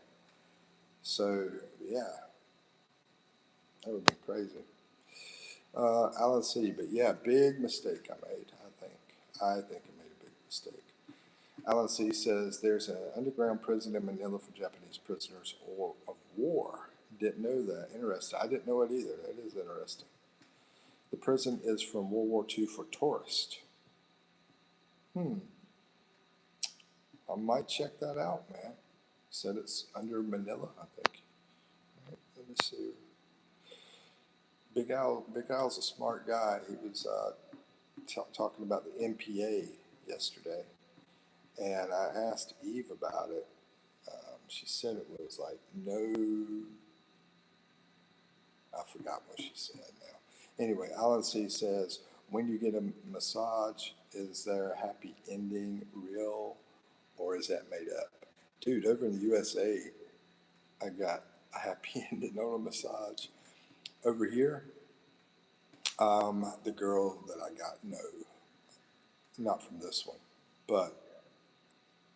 So, yeah, that would have been crazy. Alan C. But yeah, big mistake I made, I think. I think I made a big mistake. Alan C. says there's an underground prison in Manila for Japanese prisoners of war. Didn't know that. Interesting. I didn't know it either. That is interesting. The prison is from World War II for tourists. I might check that out, man. Said it's under Manila, I think. Right, let me see. Big Al's a smart guy. He was talking about the MPA yesterday, and I asked Eve about it. She said it was like no, I forgot what she said now. Anyway, Alan C. says, when you get a massage, is there a happy ending real, or is that made up? Dude, over in the USA, I got a happy ending on a massage. Over here, the girl that I got, no, not from this one. But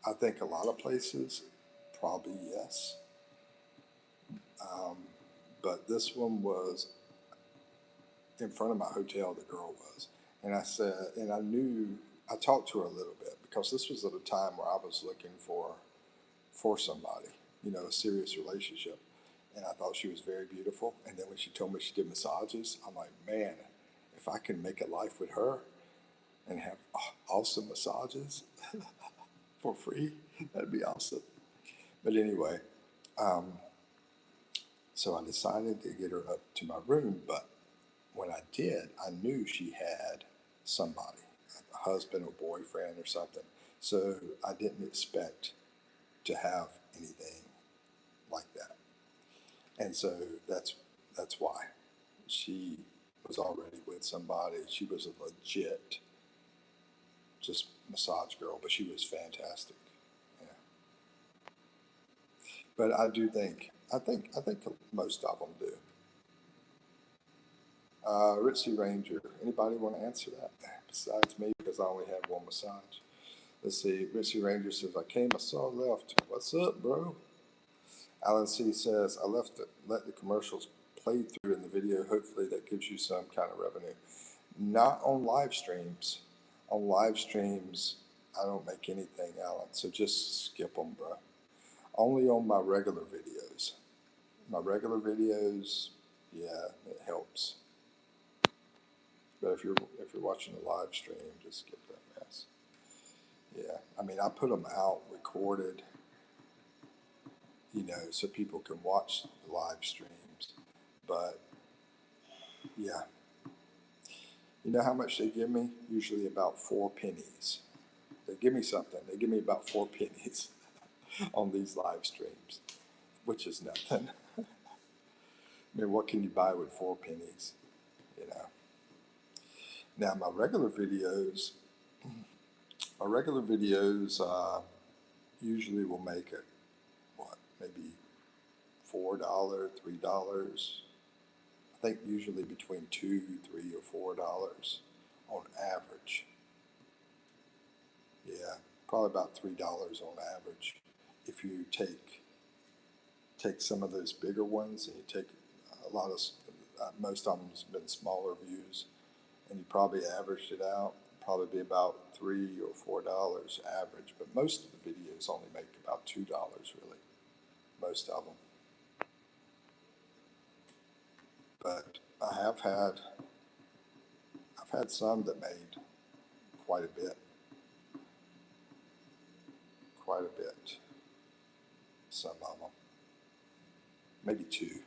I think a lot of places, probably yes. But this one was in front of my hotel, the girl was. And I said, and I talked to her a little bit, because this was at a time where I was looking for somebody, a serious relationship. And I thought she was very beautiful. And then when she told me she did massages, I'm like, man, if I can make a life with her and have awesome massages for free, that'd be awesome. But anyway, so I decided to get her up to my room. But when I did, I knew she had somebody, a husband or boyfriend or something. So I didn't expect to have anything like that. And so that's why she was already with somebody. She was a legit just massage girl, but she was fantastic. Yeah. But I think most of them do. Ritzy Ranger, anybody want to answer that besides me, because I only have one massage? Let's see. Ritzy Ranger says, I came, I saw left. What's up, bro? Alan C. says, let the commercials play through in the video. Hopefully that gives you some kind of revenue. Not on live streams. On live streams, I don't make anything, Alan. So just skip them, bro. Only on my regular videos. My regular videos, yeah, it helps. But if you're watching a live stream, just skip that mess. Yeah, I mean, I put them out recorded, so people can watch the live streams. But yeah, you know how much they give me? Usually about 4 pennies. They give me something. They give me about 4 pennies on these live streams, which is nothing. I mean, what can you buy with 4 pennies? Now my regular videos usually will make it, maybe $4, $3. I think usually between $2, $3, or $4 on average. Yeah, probably about $3 on average if you take take some of those bigger ones and you take a lot of, most of them's been smaller views, and you probably averaged it out, probably be about $3 or $4 average. But most of the videos only make about $2 really, most of them. But I've had some that made quite a bit, some of them, maybe two.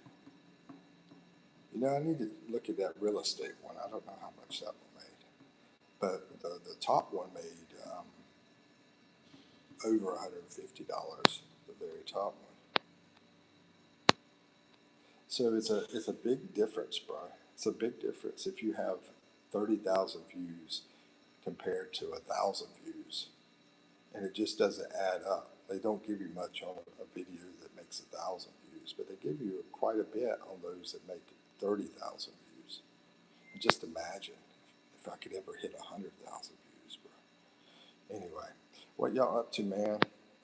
You know, I need to look at that real estate one. I don't know how much that one made, but the top one made over $150, the very top one. So it's a big difference, bro. It's a big difference if you have 30,000 views compared to 1,000 views, and it just doesn't add up. They don't give you much on a video that makes 1,000 views, but they give you quite a bit on those that make 30,000 views. And just imagine if I could ever hit 100,000 views, bro. Anyway, what y'all up to, man?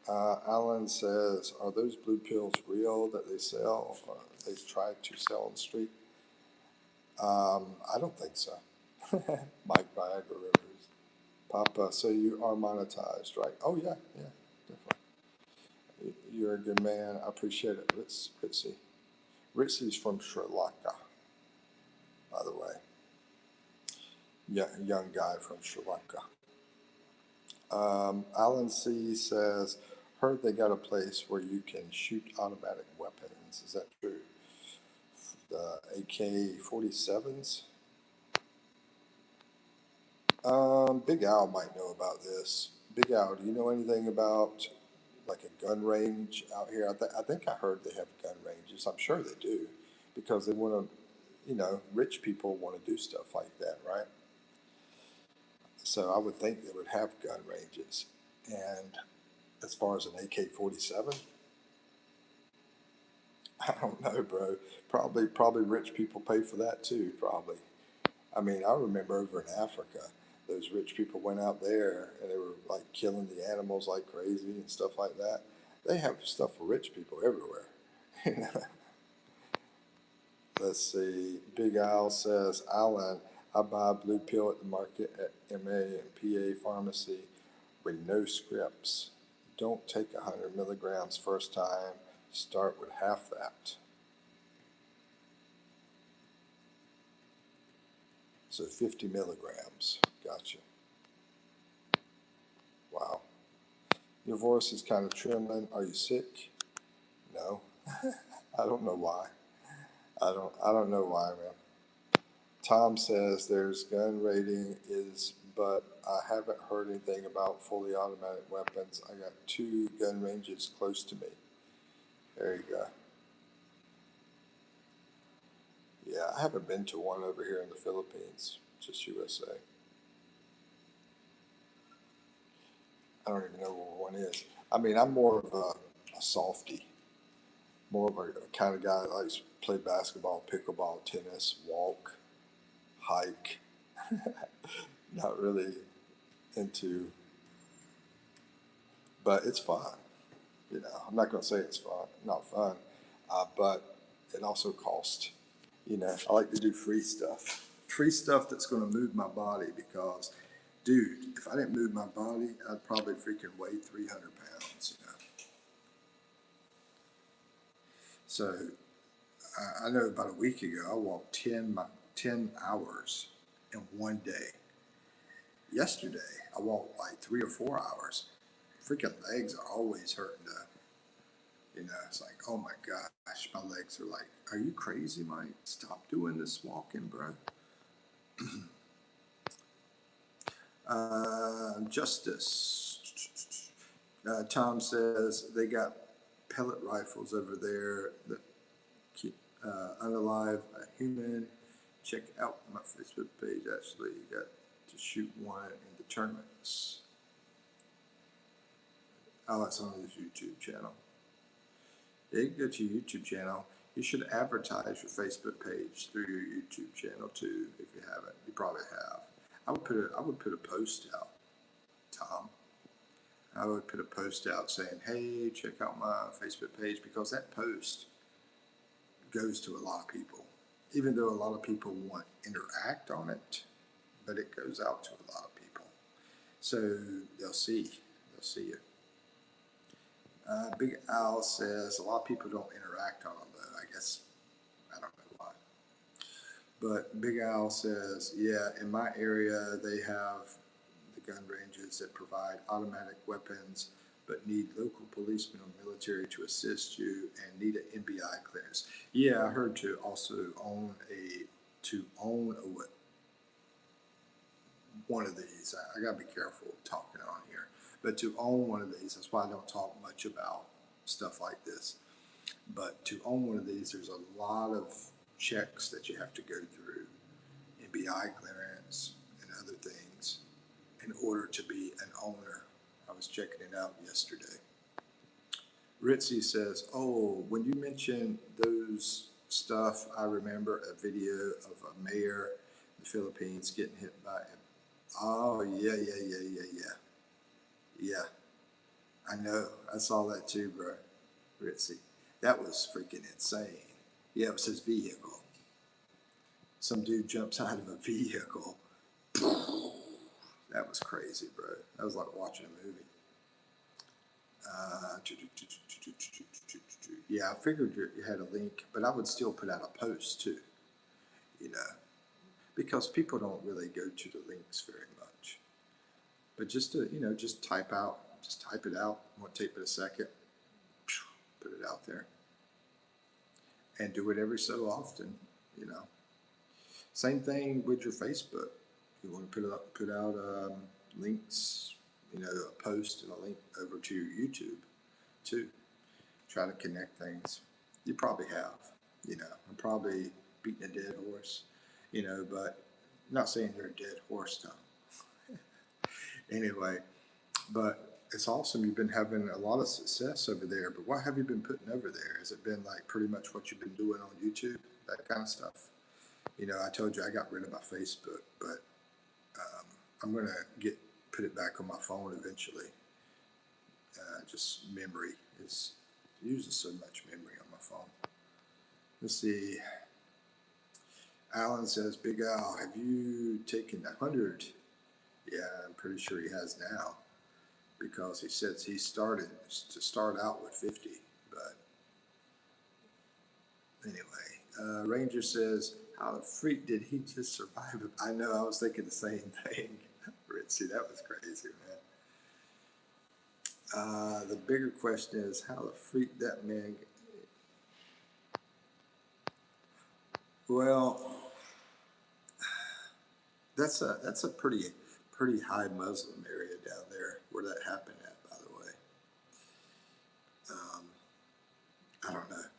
Alan says, are those blue pills real that they sell, or they've tried to sell on the street? I don't think so. Mike Viagra Rivers. Papa, so you are monetized, right? Oh, yeah, definitely. You're a good man. I appreciate it, Ritzy. Ritzy's from Sri Lanka, by the way. Yeah, young guy from Sri Lanka. Alan C. says, heard they got a place where you can shoot automatic weapons. Is that true? The AK-47s? Big Al might know about this. Big Al, do you know anything about like a gun range out here? I think I heard they have gun ranges. I'm sure they do, because they want to, rich people want to do stuff like that, right? So I would think they would have gun ranges. And as far as an AK-47, I don't know, bro. Probably rich people pay for that too, probably. I mean, I remember over in Africa, those rich people went out there and they were like killing the animals like crazy and stuff like that. They have stuff for rich people everywhere. Let's see. Big Al says, Alan, I buy a blue pill at the market at MA and PA pharmacy with no scripts. Don't take 100 milligrams first time. Start with half that. So 50 milligrams. Gotcha. Wow. Your voice is kind of trembling. Are you sick? No. I don't know why. I don't know why, man. Tom says there's gun rating but I haven't heard anything about fully automatic weapons. I got 2 gun ranges close to me. There you go. Yeah, I haven't been to one over here in the Philippines, just USA. I don't even know where one is. I mean, I'm more of a softie, more of a kind of guy that likes to play basketball, pickleball, tennis, walk, hike. Not really into, but it's fun. I'm not going to say it's fun, not fun, but it also costs. I like to do free stuff that's going to move my body, because, dude, if I didn't move my body, I'd probably freaking weigh 300 pounds. So I know about a week ago I walked 10 hours in one day. Yesterday I walked like 3 or 4 hours. Freaking legs are always hurting though. It's like, oh my gosh, my legs are like, are you crazy, Mike? Stop doing this walking, bro. Justice. Tom says they got pellet rifles over there that keep unalive a human. Check out my Facebook page. Actually, you got to shoot one in the tournaments. Oh, it's on his YouTube channel. Yeah, you can go to your YouTube channel. You should advertise your Facebook page through your YouTube channel too. If you haven't, you probably have. I would put a post out, Tom. I would put a post out saying, hey, check out my Facebook page, because that post goes to a lot of people, even though a lot of people won't interact on it, but it goes out to a lot of people. So they'll see you. Big Al says a lot of people don't interact on them, though. I guess, I don't know why. But Big Al says, yeah, in my area, they have the gun ranges that provide automatic weapons, but need local policemen or military to assist you and need an NBI clearance. Yeah, I heard to also own one of these. I gotta be careful talking on here, but to own one of these, that's why I don't talk much about stuff like this. But to own one of these, there's a lot of checks that you have to go through, NBI clearance and other things, in order to be an owner. I was checking it out yesterday. Ritzy says, oh, when you mentioned those stuff, I remember a video of a mayor in the Philippines getting hit by a, oh, yeah. Yeah, I know. I saw that too, bro. Ritzy. That was freaking insane. Yeah, it was his vehicle. Some dude jumps out of a vehicle. That was crazy, bro. That was like watching a movie. Yeah, I figured you had a link, but I would still put out a post too, because people don't really go to the links very much. But just to, just type it out. It won't take but a second. Put it out there. And do it every so often, Same thing with your Facebook. You want to put out links, a post and a link over to your YouTube too. Try to connect things. You probably have, I'm probably beating a dead horse, but I'm not saying you're a dead horse, Tom. Anyway, but it's awesome. You've been having a lot of success over there, but what have you been putting over there? Has it been like pretty much what you've been doing on YouTube, that kind of stuff? I told you I got rid of my Facebook, but I'm going to put it back on my phone eventually. Just memory is uses so much memory on my phone. Let's see. Alan says, Big Al, have you taken 100? Yeah, I'm pretty sure he has now, because he says he started to start out with 50. But anyway, Ranger says, how the freak did he just survive it? I know, I was thinking the same thing. Ritzy, that was crazy, man. The bigger question is how the freak that man. Well, that's a pretty high Muslim area down there where that happened at, by the way. I don't know.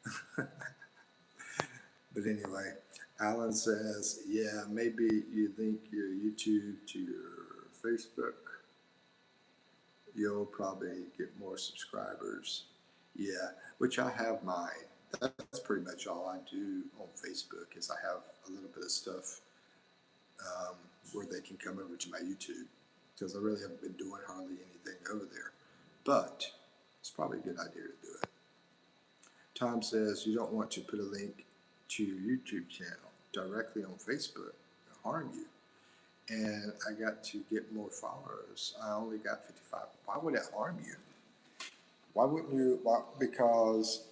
But anyway, Alan says, yeah, maybe you link your YouTube to your Facebook. You'll probably get more subscribers. Yeah, which I have mine. That's pretty much all I do on Facebook, is I have a little bit of stuff where they can come over to my YouTube, because I really haven't been doing hardly anything over there. But it's probably a good idea to do it. Tom says you don't want to put a link to your YouTube channel directly on Facebook. It'll harm you. And I got to get more followers. I only got 55. Why would it harm you? Why wouldn't you? Because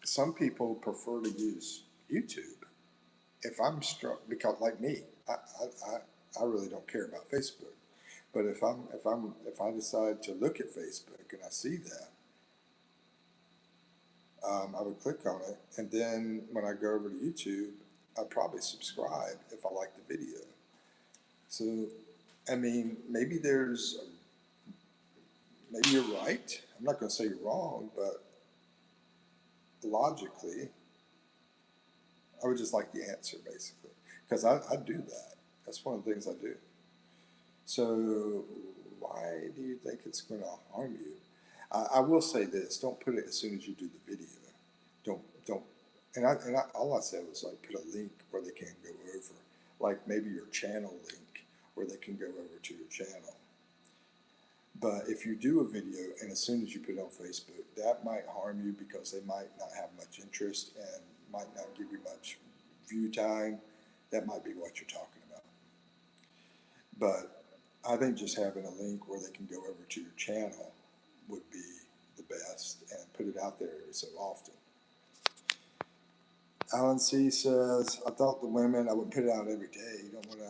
some people prefer to use YouTube. If I'm struck, because like me, I really don't care about Facebook. But if I decide to look at Facebook and I see that, I would click on it, and then when I go over to YouTube, I'd probably subscribe if I like the video. So, I mean, maybe you're right. I'm not going to say you're wrong, but logically, I would just like the answer, basically, because I do that. That's one of the things I do. So why do you think it's going to harm you? I will say this: don't put it as soon as you do the video. Don't. And all I said was like put a link where they can go over, like maybe your channel link where they can go over to your channel. But if you do a video and as soon as you put it on Facebook, that might harm you because they might not have much interest and might not give you much view time. That might be what you're talking about. But I think just having a link where they can go over to your channel would be the best, and put it out there every so often. Alan C says, I thought the women, I would put it out every day. You don't want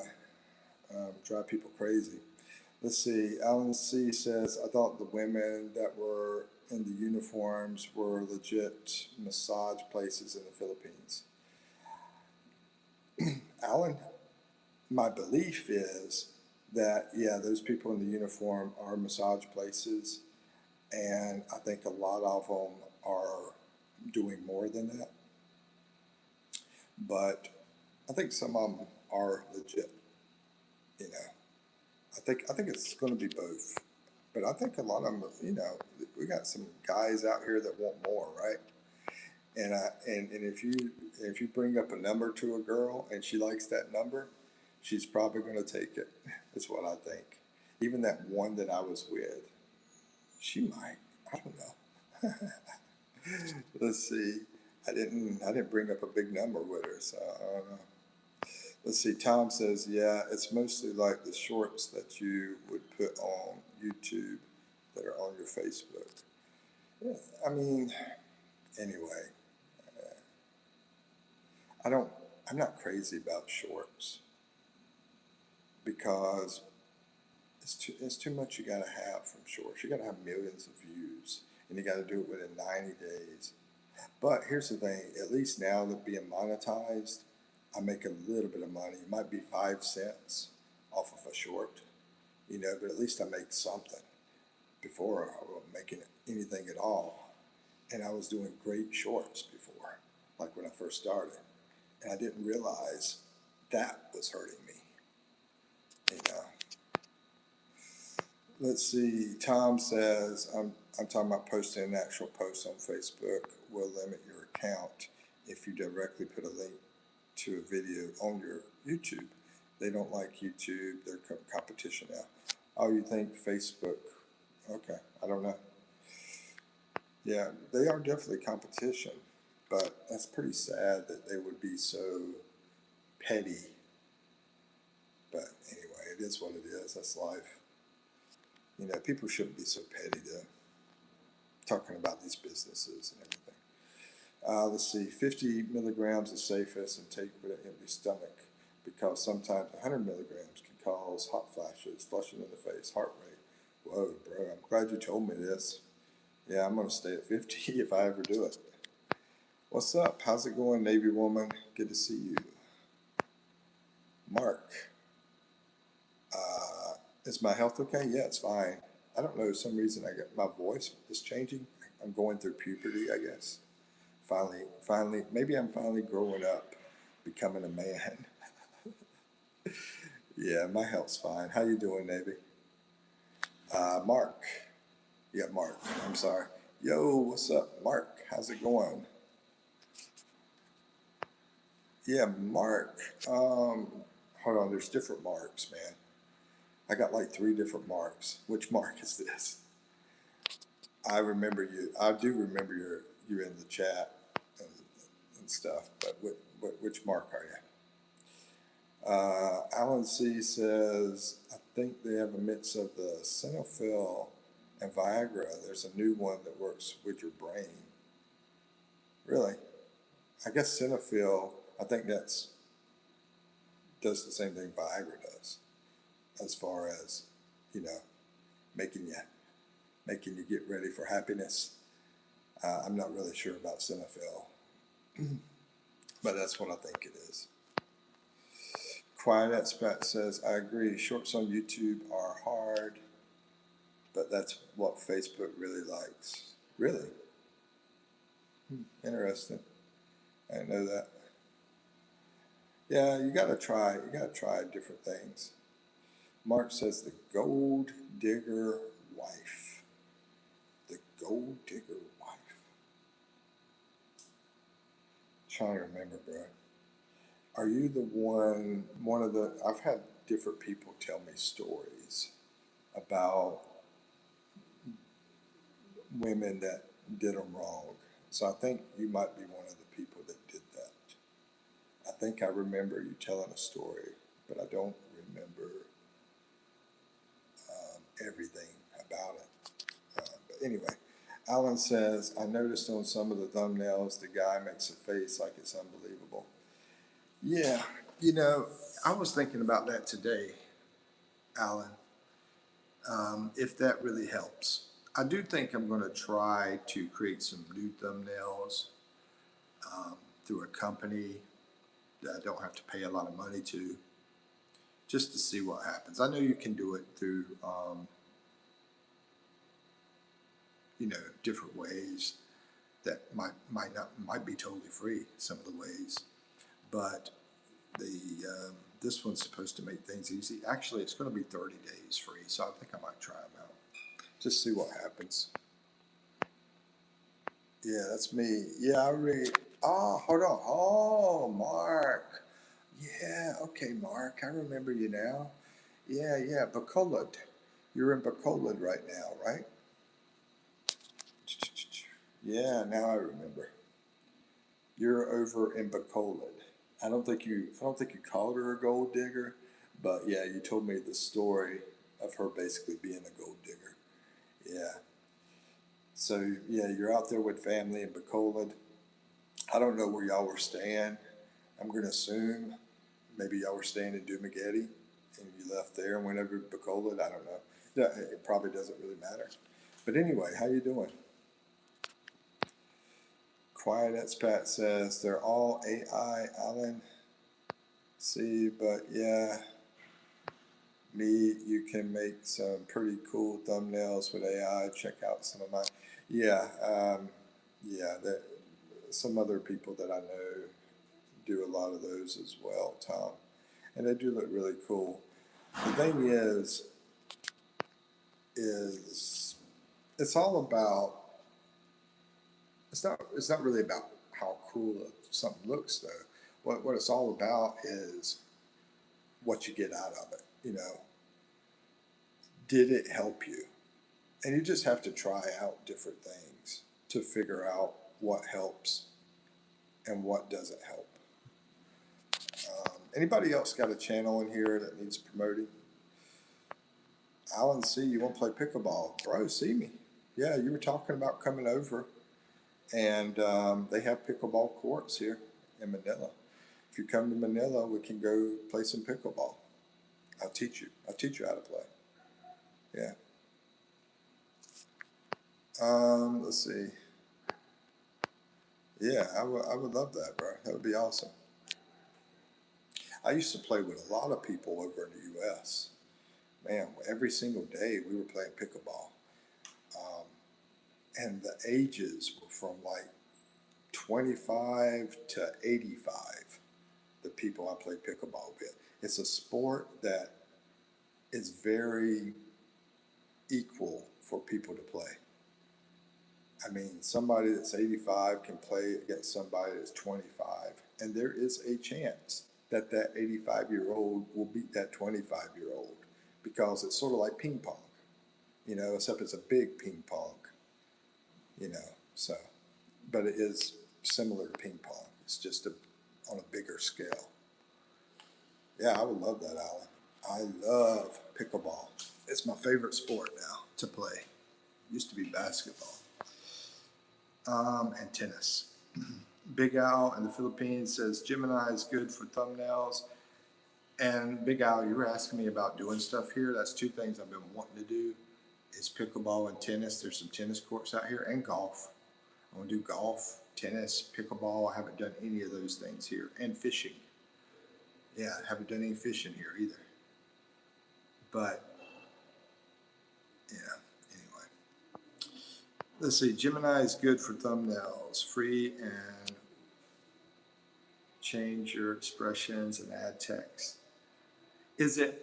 to drive people crazy. Let's see. Alan C says, I thought the women that were in the uniforms were legit massage places in the Philippines. Alan, my belief is that, yeah, those people in the uniform are massage places, and I think a lot of them are doing more than that. But I think some of them are legit, you know. I think it's going to be both. But I think a lot of them, you know, we got some guys out here that want more, right? And if you bring up a number to a girl and she likes that number, she's probably going to take it. That's what I think. Even that one that I was with, she might. I don't know. Let's see. I didn't bring up a big number with her, so I don't know. Let's see. Tom says, yeah, it's mostly like the shorts that you would put on YouTube that are on your Facebook. Yeah, I mean, anyway, I'm not crazy about shorts because it's too much you got to have from shorts. You got to have millions of views, and you got to do it within 90 days. But here's the thing, at least now that being monetized, I make a little bit of money. It might be 5 cents off of a short, you know, but at least I make something. Before I wasn't making anything at all. And I was doing great shorts before, like when I first started. And I didn't realize that was hurting me, you know. Let's see, Tom says, I'm talking about posting an actual post on Facebook will limit your account if you directly put a link to a video on your YouTube. They don't like YouTube, they're competition now. Oh, you think Facebook? Okay, I don't know. Yeah, they are definitely competition, but that's pretty sad that they would be so petty. But anyway, it is what it is. That's life. You know, people shouldn't be so petty to talking about these businesses and everything. Let's see, 50 milligrams is safest and take with an empty stomach because sometimes 100 milligrams can cause hot flashes, flushing in the face, heart rate. Whoa, bro, I'm glad you told me this. Yeah, I'm going to stay at 50 if I ever do it. What's up? How's it going, Navy woman? Good to see you. Mark. Is my health okay? Yeah, it's fine. I don't know, for some reason my voice is changing. I'm going through puberty, I guess. Finally, maybe I'm finally growing up, becoming a man. Yeah, my health's fine. How you doing, Navy? Mark. Yeah, Mark. I'm sorry. Yo, what's up, Mark? How's it going? Yeah, Mark. Hold on, there's different Marks, man. I got like 3 different Marks. Which Mark is this? I remember you. I do remember you in the chat and stuff. But which Mark are you? Alan C says, I think they have a mix of the Cinefil and Viagra. There's a new one that works with your brain. Really? I guess Cinefil, I think does the same thing Viagra does, as far as, you know, making you get ready for happiness. I'm not really sure about Cinefil, but that's what I think it is. Quiet Expat says, I agree, shorts on YouTube are hard, but that's what Facebook really likes. Really? Interesting. I didn't know that. Yeah, you gotta try different things. Mark says the gold digger wife. The gold digger wife. I'm trying to remember, bro. Are you the one of the, I've had different people tell me stories about women that did them wrong. So I think you might be one of the people that did that. I think I remember you telling a story, but I don't remember everything about it. But anyway, Alan says, I noticed on some of the thumbnails the guy makes a face like it's unbelievable. Yeah, you know, I was thinking about that today, Alan, if that really helps. I do think I'm going to try to create some new thumbnails through a company that I don't have to pay a lot of money to, just to see what happens. I know you can do it through, different ways that might be totally free. Some of the ways, but this one's supposed to make things easy. Actually, it's going to be 30 days free, so I think I might try them out. Just see what happens. Yeah, that's me. Yeah, I read. Oh, hold on. Oh, Mark. Yeah, okay, Mark. I remember you now. Yeah, Bacolod. You're in Bacolod right now, right? Yeah, now I remember. You're over in Bacolod. I don't think you called her a gold digger, but yeah, you told me the story of her basically being a gold digger. Yeah. So yeah, you're out there with family in Bacolod. I don't know where y'all were staying. I'm gonna assume maybe y'all were staying in Dumageddon and you left there and went over to Bacolod. I don't know. It probably doesn't really matter. But anyway, how you doing? Quiet Expat says they're all AI, Alan. See, but yeah, you can make some pretty cool thumbnails with AI. Check out some of my, yeah, that some other people that I know do a lot of those as well, Tom, and they do look really cool. The thing is it's all about. It's not really about how cool something looks though. What it's all about is what you get out of it. Did it help you? And you just have to try out different things to figure out what helps and what doesn't help. Anybody else got a channel in here that needs promoting? Alan C, you want to play pickleball? Bro, see me. Yeah, you were talking about coming over, and they have pickleball courts here in Manila. If you come to Manila, we can go play some pickleball. I'll teach you how to play. Yeah. Let's see. Yeah, I would love that, bro. That would be awesome. I used to play with a lot of people over in the U.S. Man, every single day we were playing pickleball. And the ages were from like 25 to 85, the people I play pickleball with. It's a sport that is very equal for people to play. I mean, somebody that's 85 can play against somebody that's 25, and there is a chance that 85-year-old will beat that 25-year-old because it's sort of like ping pong, except it's a big ping pong, so, but it is similar to ping pong. It's just on a bigger scale. Yeah, I would love that, Alan. I love pickleball. It's my favorite sport now to play. Used to be basketball. And tennis. Big Al in the Philippines says Gemini is good for thumbnails. And Big Al, you were asking me about doing stuff here. That's two things I've been wanting to do is pickleball and tennis. There's some tennis courts out here and golf. I want to do golf, tennis, pickleball. I haven't done any of those things here. And fishing. Yeah, I haven't done any fishing here either. But, yeah, anyway. Let's see, Gemini is good for thumbnails. Free and change your expressions and add text. Is it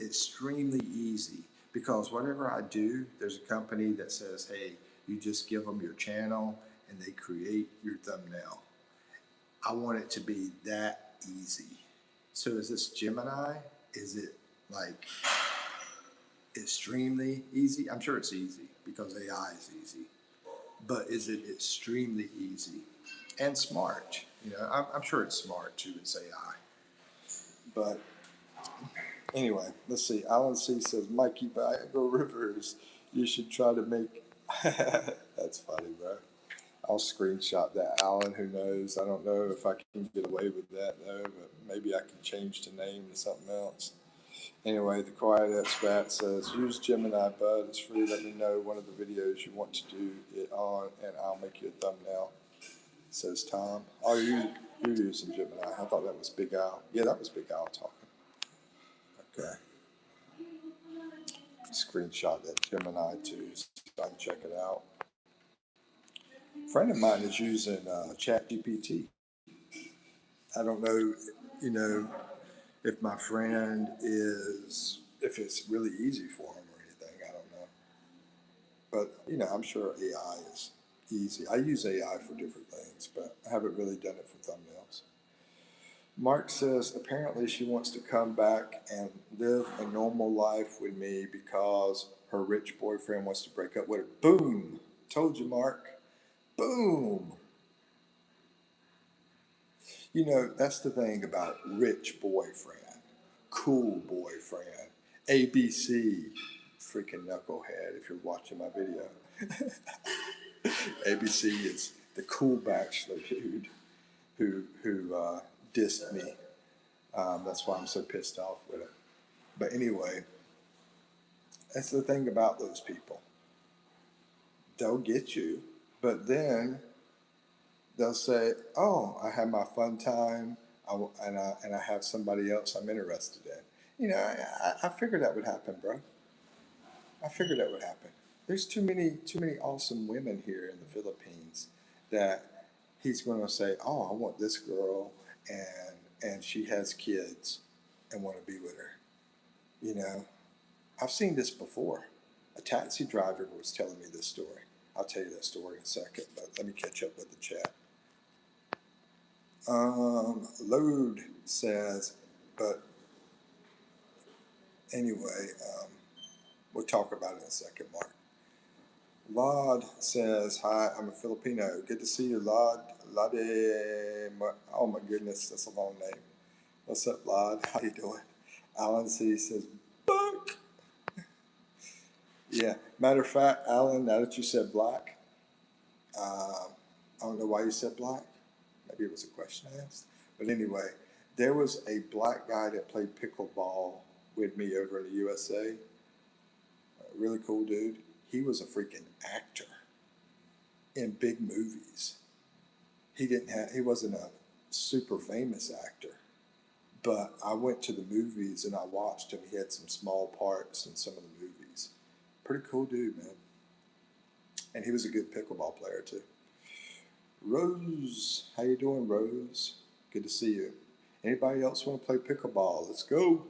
extremely easy? Because whatever I do, there's a company that says, hey, you just give them your channel and they create your thumbnail. I want it to be that easy. So is this Gemini? Is it like extremely easy? I'm sure it's easy. because AI is easy. But is it extremely easy and smart? You know, I'm sure it's smart too. It's AI. But anyway, let's see. Alan C says, Mikey Viagra Rivers, you should try to make. That's funny, bro. I'll screenshot that. Alan, who knows? I don't know if I can get away with that though, but maybe I can change the name to something else. Anyway, the Quiet Expat says, use Gemini, bud. It's free. Let me know one of the videos you want to do it on, and I'll make you a thumbnail, says Tom. Oh, you're using Gemini. I thought that was Big Al. Yeah, that was Big Al talking. Okay. Screenshot that Gemini too, so I can check it out. A friend of mine is using ChatGPT. I don't know, you know, if my friend is, if it's really easy for him or anything. I don't know. But, you know, I'm sure AI is easy. I use AI for different things, but I haven't really done it for thumbnails. Mark says, apparently she wants to come back and live a normal life with me because her rich boyfriend wants to break up with her. Boom! Told you, Mark. Boom! You know, that's the thing about rich boyfriend, cool boyfriend, ABC, freaking knucklehead if you're watching my video. ABC is the cool bachelor dude who dissed me. That's why I'm so pissed off with it. But anyway, that's the thing about those people. They'll get you, but then they'll say, "Oh, I had my fun time, and I have somebody else I'm interested in." You know, I figured that would happen, bro. I figured that would happen. There's too many awesome women here in the Philippines that he's going to say, "Oh, I want this girl, and she has kids, and want to be with her." You know, I've seen this before. A taxi driver was telling me this story. I'll tell you that story in a second, but let me catch up with the chat. Load says, but anyway, we'll talk about it in a second, Mark. Laud says, hi, I'm a Filipino. Good to see you, Laud. Lade, oh my goodness, that's a long name. What's up, Laud? How you doing? Alan C says, Buck. Yeah, matter of fact, Alan, now that you said black, I don't know why you said black. Maybe it was a question I asked. But anyway, there was a black guy that played pickleball with me over in the USA. A really cool dude. He was a freaking actor in big movies. He wasn't a super famous actor, but I went to the movies and I watched him. He had some small parts in some of the movies. Pretty cool dude, man. And he was a good pickleball player too. Rose, how you doing, Rose? Good to see you. Anybody else want to play pickleball? Let's go.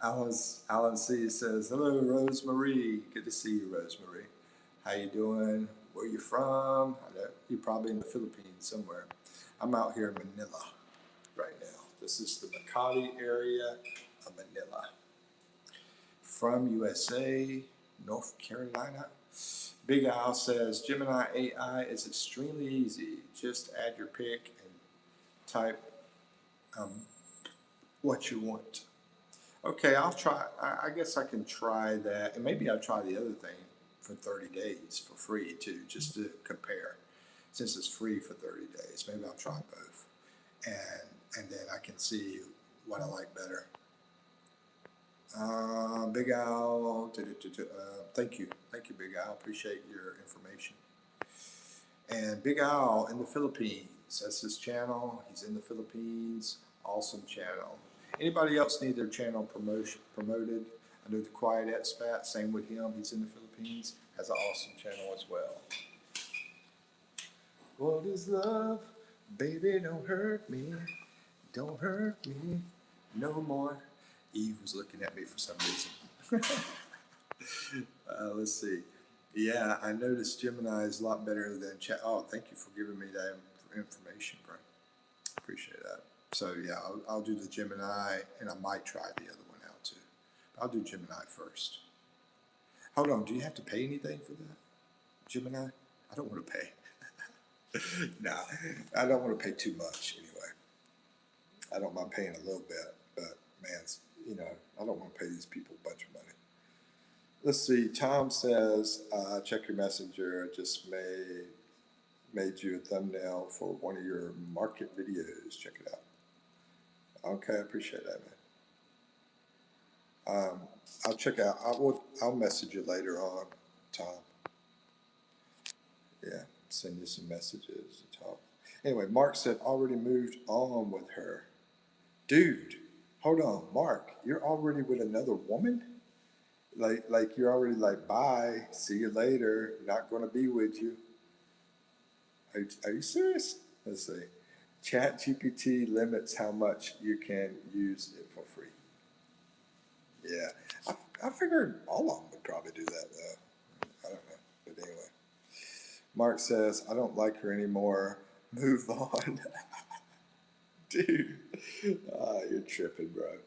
Alan C says, hello, Rosemary. Good to see you, Rosemary. How you doing? Where you from? I know you're probably in the Philippines somewhere. I'm out here in Manila right now. This is the Makati area of Manila. From USA, North Carolina. Big Al says, Gemini AI is extremely easy. Just add your pic and type what you want. Okay, I'll try. I guess I can try that. And maybe I'll try the other thing for 30 days for free too, just to compare. Since it's free for 30 days, maybe I'll try both. And then I can see what I like better. Big Al, thank you, Big Al. Appreciate your information. And Big Al in the Philippines. That's his channel. He's in the Philippines. Awesome channel. Anybody else need their channel promoted? I know the Quiet Expat. Same with him. He's in the Philippines. Has an awesome channel as well. What is love? Baby, don't hurt me. Don't hurt me no more. Eve was looking at me for some reason. Let's see. Yeah, I noticed Gemini is a lot better than chat. Oh, thank you for giving me that information, bro. Appreciate that. So yeah, I'll do the Gemini, and I might try the other one out too. I'll do Gemini first. Hold on, do you have to pay anything for that, Gemini? I don't want to pay. Nah, I don't want to pay too much anyway. I don't mind paying a little bit, but man, I don't want to pay these people a bunch of money. Let's see. Tom says, check your messenger. I just made you a thumbnail for one of your market videos. Check it out. Okay, I appreciate that, man. I'll check out. I'll message you later on, Tom. Yeah, send you some messages to talk. Anyway, Mark said already moved on with her. Dude, hold on, Mark. You're already with another woman? Like you're already like, bye, see you later, not going to be with you. Are you serious? Let's see. Chat GPT limits how much you can use it for free. Yeah, I figured all of them would probably do that though. I don't know, but anyway. Mark says, I don't like her anymore. Move on. Dude, you're tripping, bro.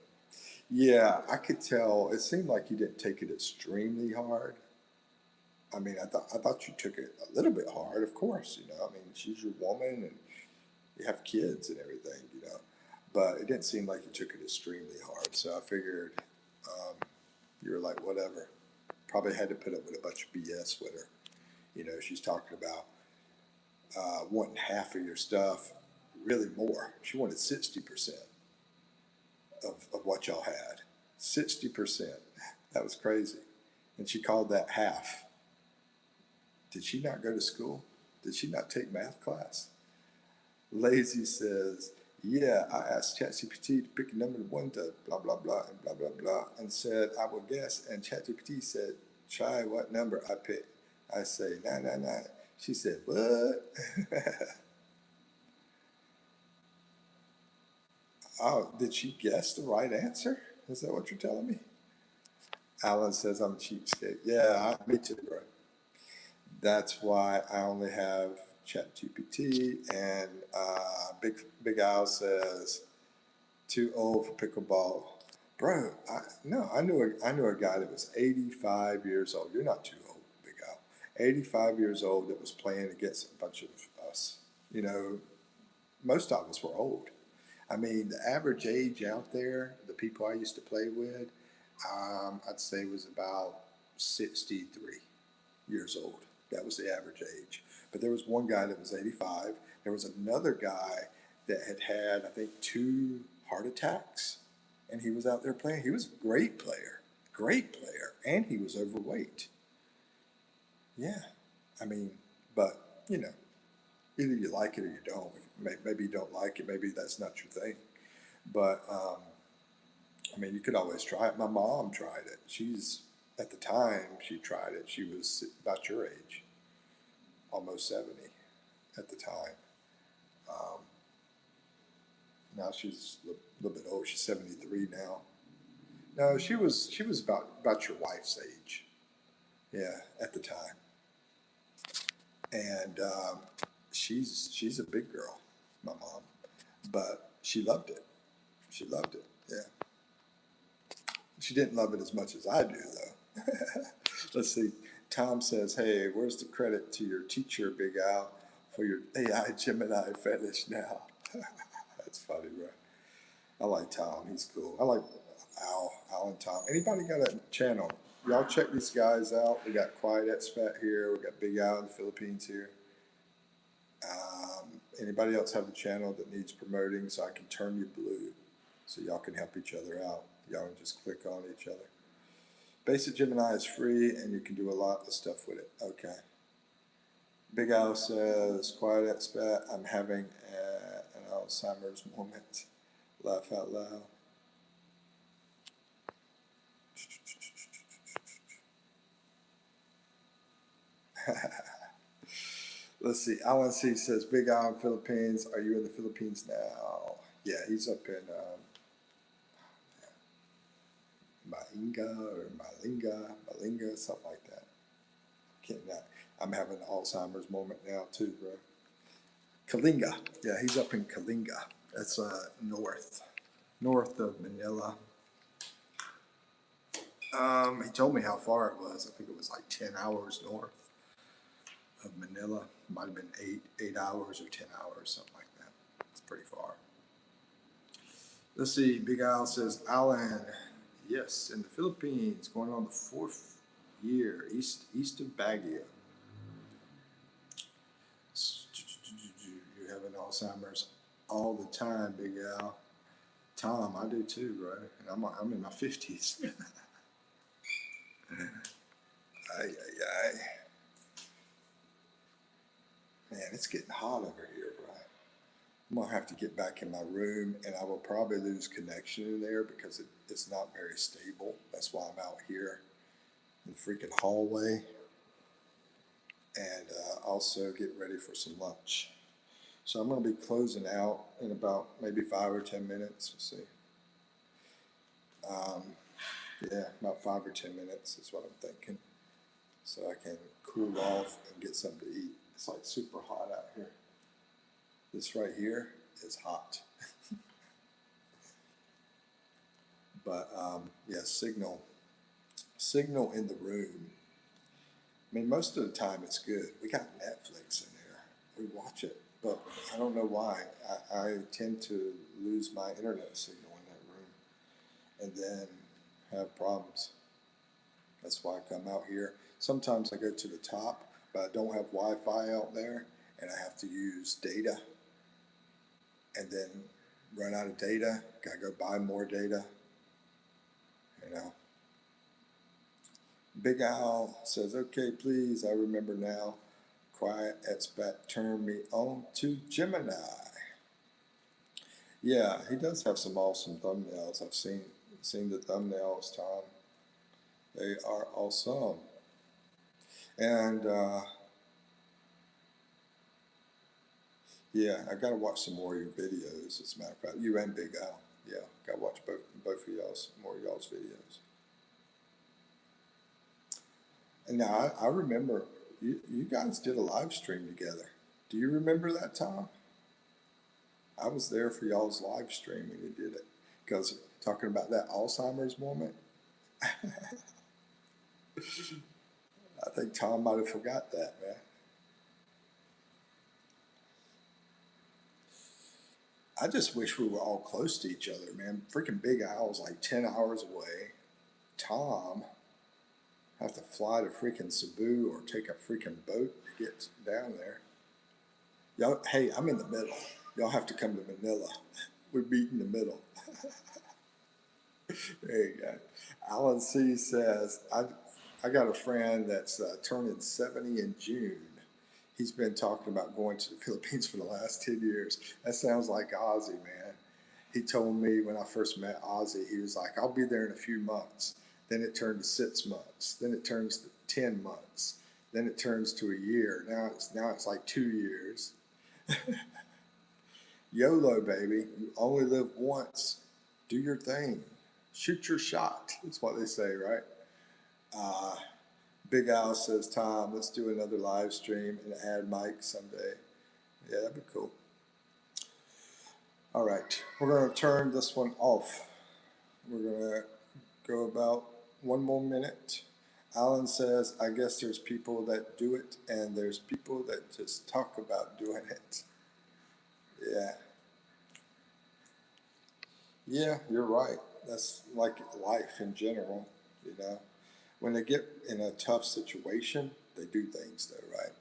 Yeah, I could tell. It seemed like you didn't take it extremely hard. I mean, I thought you took it a little bit hard, of course. I mean, she's your woman, and you have kids and everything. But it didn't seem like you took it extremely hard. So I figured you were like, whatever. Probably had to put up with a bunch of BS with her. She's talking about wanting half of your stuff, really more. She wanted 60% of what y'all had. 60%. That was crazy. And she called that half. Did she not go to school? Did she not take math class? Lazy says, yeah, I asked ChatGPT to pick a number one to blah, blah, blah, and blah, blah, blah, and said, I will guess. And ChatGPT said, try what number I picked. I say, 999. She said, what? Oh, did she guess the right answer? Is that what you're telling me? Alan says I'm a cheapskate. Yeah, me too, bro. That's why I only have ChatGPT. And Big Al says too old for pickleball, bro. I knew a guy that was 85 years old. You're not too old, Big Al. 85 years old that was playing against a bunch of us. Most of us were old. I mean, the average age out there, the people I used to play with, I'd say was about 63 years old. That was the average age. But there was one guy that was 85. There was another guy that had I think, 2 heart attacks, and he was out there playing. He was a great player, and he was overweight. Yeah, I mean, but either you like it or you don't. Maybe you don't like it. Maybe that's not your thing. But I mean, you could always try it. My mom tried it. At the time she tried it, she was about your age, almost 70 at the time. Um, Now she's a little bit old. She's 73 now. No, she was about your wife's age. Yeah, at the time. And she's a big girl, my mom, but she loved it. She loved it. Yeah. She didn't love it as much as I do, though. Let's see. Tom says, hey, where's the credit to your teacher, Big Al, for your AI Gemini fetish now? That's funny, bro. I like Tom. He's cool. I like Al and Tom. Anybody got a channel? Y'all check these guys out. We got Quiet Expat here. We got Big Al in the Philippines here. Anybody else have a channel that needs promoting so I can turn you blue so y'all can help each other out? Y'all can just click on each other. Basic Gemini is free and you can do a lot of stuff with it. Okay. Big Al says, Quiet Expat, I'm having an Alzheimer's moment. Laugh out loud. Let's see. Alan C says, Big Al in Philippines. Are you in the Philippines now? Yeah, he's up in Malinga, something like that. I'm having an Alzheimer's moment now too, bro. Kalinga. Yeah, he's up in Kalinga. That's north of Manila. He told me how far it was. I think it was like 10 hours north of Manila. Might have been 8 hours or 10 hours, something like that. It's pretty far. Let's see. Big Al says, Alan, yes, in the Philippines, going on the 4th year, east of Baguio. You having Alzheimer's all the time, Big Al. Tom, I do too, right? And I'm in my 50s. Ay, ay, ay. Man, it's getting hot over here, bro. I'm gonna have to get back in my room, and I will probably lose connection in there because it's not very stable. That's why I'm out here in the freaking hallway, and also get ready for some lunch. So I'm gonna be closing out in about maybe 5 or 10 minutes. We'll see. Yeah, about 5 or 10 minutes is what I'm thinking, so I can cool off and get something to eat. It's like super hot out here. This right here is hot. But yeah, signal in the room. I mean, most of the time it's good. We got Netflix in there. We watch it, but I don't know why. I tend to lose my internet signal in that room and then have problems. That's why I come out here. Sometimes I go to the top, but I don't have Wi-Fi out there, and I have to use data, and then run out of data. Gotta go buy more data. You know. Big Al says, "Okay, please. I remember now. Quiet Expat turned me on to Gemini." Yeah, he does have some awesome thumbnails. I've seen the thumbnails, Tom. They are awesome. And yeah, I gotta watch some more of your videos. As a matter of fact, you and Big Al. Yeah, gotta watch both of y'all's more of y'all's videos. And now I remember you guys did a live stream together. Do you remember that, Tom? I was there for y'all's live stream when you did it. Because talking about that Alzheimer's moment, I think Tom might have forgot that, man. I just wish we were all close to each other, man. Freaking Big Al's like 10 hours away. Tom have to fly to freaking Cebu or take a freaking boat to get down there. Y'all, hey, I'm in the middle. Y'all have to come to Manila. We meet in the middle. There you go. Alan C says, I got a friend that's turning 70 in June. He's been talking about going to the Philippines for the last 10 years. That sounds like Ozzy, man. He told me when I first met Ozzy, he was like, I'll be there in a few months. Then it turned to 6 months. Then it turns to 10 months. Then it turns to a year. Now it's like 2 years. YOLO, baby. You only live once. Do your thing. Shoot your shot. That's what they say, right? Big Al says, Tom, let's do another live stream and add Mike someday. Yeah, that'd be cool. All right, we're going to turn this one off. We're going to go about 1 more minute. Alan says, I guess there's people that do it and there's people that just talk about doing it. Yeah. Yeah, you're right. That's like life in general, you know. When they get in a tough situation, they do things though, right?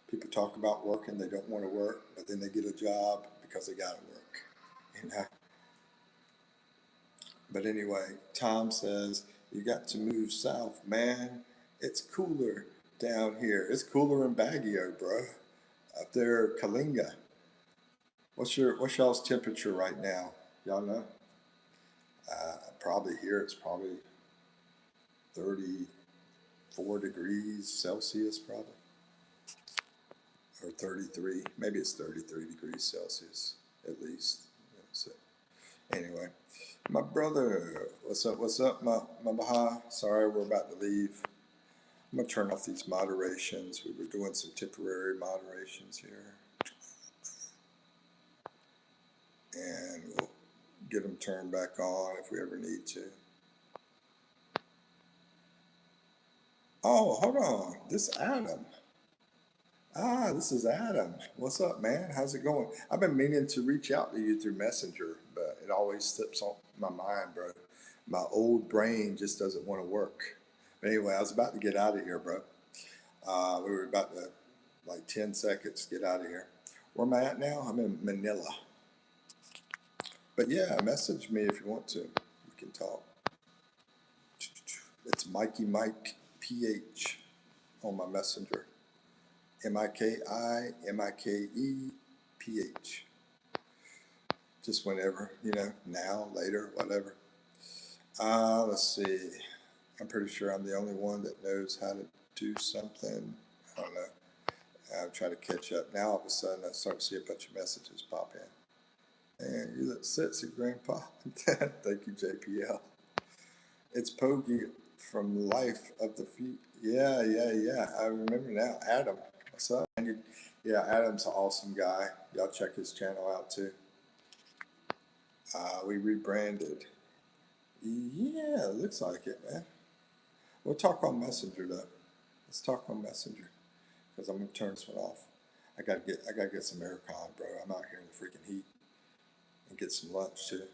People talk about working, they don't want to work, but then they get a job because they got to work, you know. But anyway, Tom says, you got to move south, man. It's cooler down here. It's cooler in Baguio, bro. Up there, Kalinga. What's y'all's temperature right now? Y'all know? Probably here it's probably 34 degrees Celsius, probably. Or 33. Maybe it's 33 degrees Celsius, at least. So, anyway, my brother, what's up, my Baha? Sorry, we're about to leave. I'm going to turn off these moderations. We were doing some temporary moderations here. And we'll get them turned back on if we ever need to. Oh, hold on. This Adam. This is Adam. What's up, man? How's it going? I've been meaning to reach out to you through Messenger, but it always slips on my mind, bro. My old brain just doesn't want to work. But anyway, I was about to get out of here, bro. We were about to, like 10 seconds, get out of here. Where am I at now? I'm in Manila. But yeah, message me if you want to. We can talk. It's Mikey Mike PH on my messenger. MIKEPH. Just whenever, now, later, whatever. Let's see. I'm pretty sure I'm the only one that knows how to do something. I don't know. I'm trying to catch up. Now all of a sudden I start to see a bunch of messages pop in. And you look sexy, Grandpa. Thank you, JPL. It's Pogie from Life of the Feet. Yeah. I remember now. Adam, what's up? Yeah, Adam's an awesome guy. Y'all check his channel out too. We rebranded. Yeah, it looks like it, man. We'll talk on Messenger though. Let's talk on Messenger because I'm gonna turn this one off. I gotta get some aircon, bro. I'm out here in the freaking heat and get some lunch too.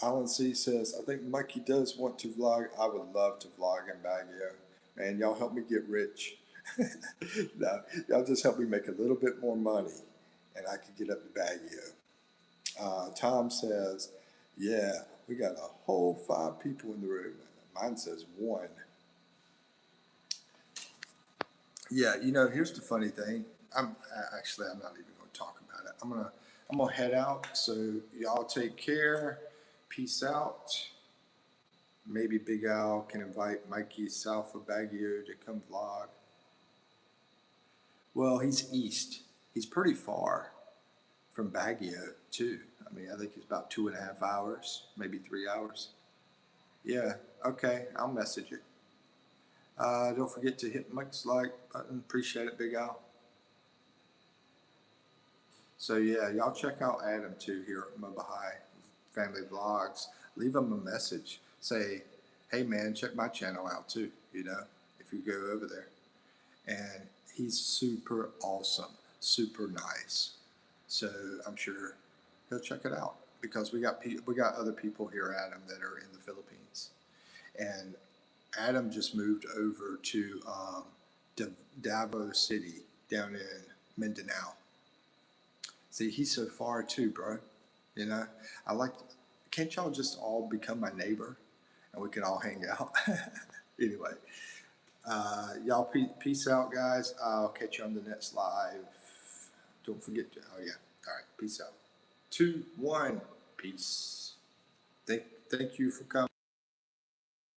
Alan C says, I think Mikey does want to vlog. I would love to vlog in Baguio. Man, y'all help me get rich. No, y'all just help me make a little bit more money and I can get up to Baguio. Tom says, yeah, we got a whole 5 people in the room. Mine says 1. Yeah, here's the funny thing. I'm not even going to talk about it. I'm gonna head out. So y'all take care. Peace out. Maybe Big Al can invite Mikey south of Baguio to come vlog. Well, he's east. He's pretty far from Baguio too. I mean, I think he's about 2.5 hours, maybe 3 hours. Yeah. Okay. I'll message you. Don't forget to hit Mike's like button. Appreciate it, Big Al. So yeah, y'all check out Adam too here at Mobile High Family Vlogs. Leave him a message. Say, hey man, check my channel out too, if you go over there. And he's super awesome, super nice. So I'm sure he'll check it out because we got other people here, Adam, that are in the Philippines. And Adam just moved over to Davao City down in Mindanao. See, he's so far too, bro. Can't y'all just all become my neighbor and we can all hang out? Anyway, y'all peace out, guys. I'll catch you on the next live. Don't forget to, oh yeah. All right, peace out. 2, 1, peace. Thank you for coming.